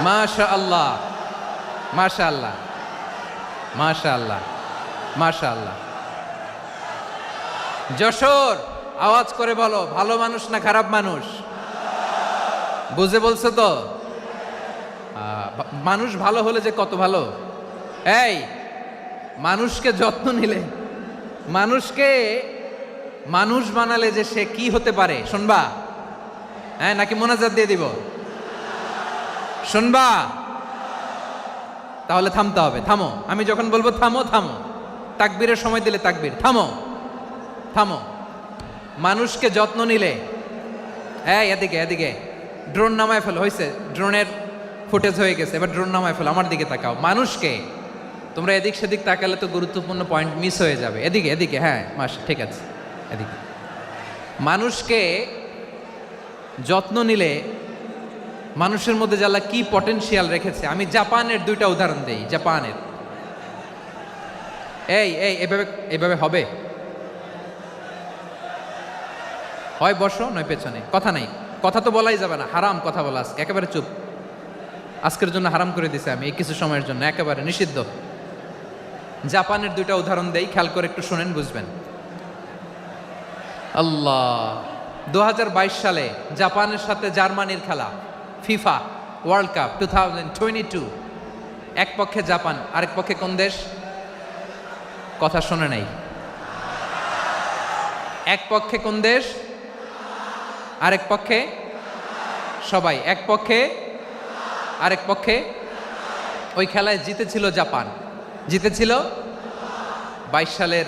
মাশাআল্লাহ, মাশাআল্লাহ, মাশাআল্লাহ, মাশাআল্লাহ। যশোর, আওয়াজ করে বলো, ভালো মানুষ না খারাপ মানুষ? বুঝে বলছো তো? মানুষ ভালো হলে যে কত ভালো। এই মানুষকে যত্ন নিলে, মানুষকে মানুষ বানালে যে সে কি হতে পারে শুনবা? হ্যাঁ, নাকি মোনাজাত দিয়ে দিব? শুনবা? তাহলে থামতে হবে। থামো, আমি যখন বলবো থামো থামো, তাকবীরের সময় দিলে তাকবীর, থামো থামো। মানুষকে যত্ন নিলে, এই এদিকে এদিকে, ড্রোন নামায় ফেলো। হয়েছে, ড্রোনের ফুটেজ হয়ে গেছে, এবার ড্রোন নামায় ফেলো। আমার দিকে তাকাও। মানুষকে, তোমরা এদিক সেদিক তাকালে তো গুরুত্বপূর্ণ পয়েন্ট মিস হয়ে যাবে। এদিকে এদিকে, হ্যাঁ মাস ঠিক আছে, এদিকে। মানুষকে যত্ন নিলে মানুষের মধ্যে যারা কি পটেনশিয়াল রেখেছে। আমি জাপানের দুইটা উদাহরণ দেই। জাপানের, এই এই এভাবে এভাবে হবে, হয় বসো নয় পেছনে, কথা নাই, কথা তো বলাই যাবে না, হারাম কথা বলা। আজকে একেবারে চুপ, আজকের জন্য হারাম করে দিছে আমি, এই কিছু সময়ের জন্য একেবারে নিষিদ্ধ। জাপানের দুইটা উদাহরণ দেই, খেয়াল করে একটু শুনেন, বুঝবেন। আল্লাহ, 2022 সালে জাপানের সাথে জার্মানির খেলা, ফিফা ওয়ার্ল্ড কাপ 2022। এক পক্ষে জাপান, আরেক পক্ষে কোন দেশ? কথা শোনে নাই। এক পক্ষে কোন দেশ, আরেক পক্ষে সবাই। এক পক্ষে, আরেক পক্ষে। ওই খেলায় জিতেছিল জাপান, জিতেছিল 22 সালের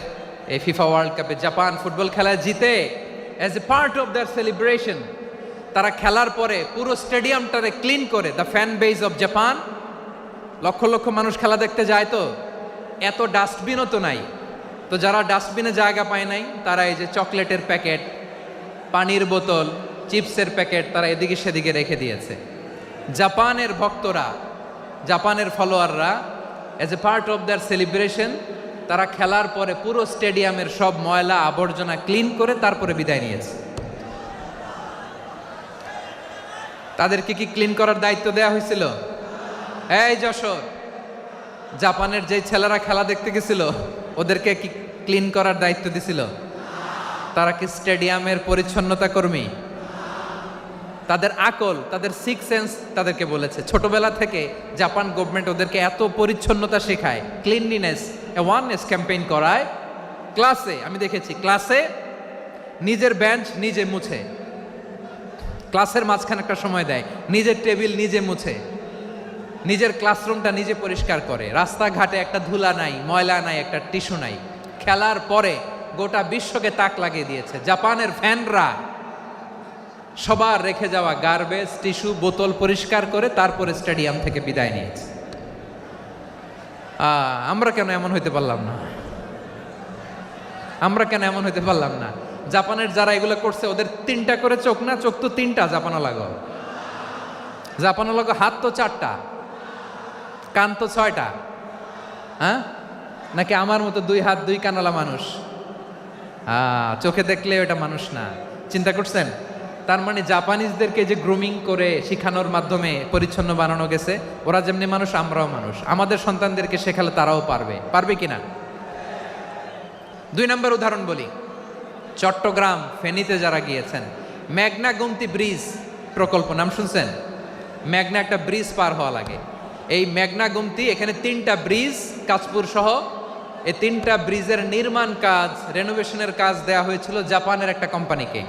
এই ফিফা ওয়ার্ল্ড কাপে। জাপান ফুটবল খেলায় জিতে, as a part of their celebration তারা খেলার পরে পুরো স্টেডিয়ামটারে ক্লিন করে। The fan base of Japan, লক্ষ লক্ষ মানুষ খেলা দেখতে যায়, তো এত ডাস্টবিনও তো নাই। তো যারা ডাস্টবিনে জায়গা পায় নাই, তারা এই যে চকলেটের প্যাকেট, পানির বোতল, চিপসের প্যাকেট তারা এদিকে সেদিকে রেখে দিয়েছে। জাপানের ভক্তরা, জাপানের ফলোয়াররা, as a part of their celebration তারা খেলার পরে পুরো স্টেডিয়ামের সব ময়লা আবর্জনা ক্লিন করে তারপরে বিদায় নিয়েছে। তাদেরকে কি ক্লিন করার দায়িত্ব দেওয়া হয়েছিল? এই যশোর, জাপানের যে ছেলেরা খেলা দেখতে গেছিল ওদেরকে কি ক্লিন করার দায়িত্ব দিছিল? তারা কি স্টেডিয়ামের পরিচ্ছন্নতা কর্মী? তাদের আকল, তাদের সিক্স সেন্স তাদেরকে বলেছে। ছোটবেলা থেকে জাপান গভর্নমেন্ট ওদেরকে এত পরিচ্ছন্নতা শেখায়, ক্লিনলিনেস অ্যাওয়ারনেস ক্যাম্পেইন করায়। ক্লাসে আমি দেখেছি, ক্লাসে নিজের বেঞ্চ নিজে মুছে, ক্লাসের মাঝখানে একটা সময় দেয়, নিজের টেবিল নিজে মুছে, নিজের ক্লাসরুমটা নিজে পরিষ্কার করে। রাস্তাঘাটে একটা ধুলা নাই, ময়লা নাই, একটা টিস্যু নাই। খেলার পরে গোটা বিশ্বকে তাক লাগিয়ে দিয়েছে। জাপানের ফ্যানরা সবার রেখে যাওয়া গার্বেজ, টিস্যু, বোতল পরিষ্কার করে তারপরে স্টেডিয়াম থেকে বিদায় নিয়েছে। আমরা কেন এমন হইতে পারলাম না? আমরা কেন এমন হইতে পারলাম না? জাপানের যারা এগুলো করছে ওদের 3টা করে চোখ না? চোখ তো 3টা জাপানো লাগো, জাপানো লাগো। হাত তো 4টা, কান তো 6টা। হ্যাঁ, নাকি আমার মতো 2 হাত 2 কানালা মানুষ? চোখে দেখলে ওটা মানুষ না। চিন্তা করছেন? তার মানে জাপানিজদেরকে যে গ্রুমিং করে শিখানোর মাধ্যমে পরিচ্ছন্ন বানানো গেছে, ওরা যেমনি মানুষ আমরাও মানুষ, আমাদের সন্তানদেরকে শেখালে তারাও পারবে, পারবে কিনা? 2 নম্বর উদাহরণ বলি, চট্টগ্রাম ফেনীতে যারা গিয়েছেন, মেঘনা গুমতি ব্রিজ প্রকল্প নাম শুনছেন? মেঘনা একটা ব্রিজ পার হওয়া লাগে, এই মেঘনা গুমতি, এখানে 3টা ব্রিজ কাঁচপুর সহ, এই 3টা ব্রিজের নির্মাণ কাজ, রেনোভেশনের কাজ দেয়া হয়েছিল জাপানের একটা কোম্পানিকে।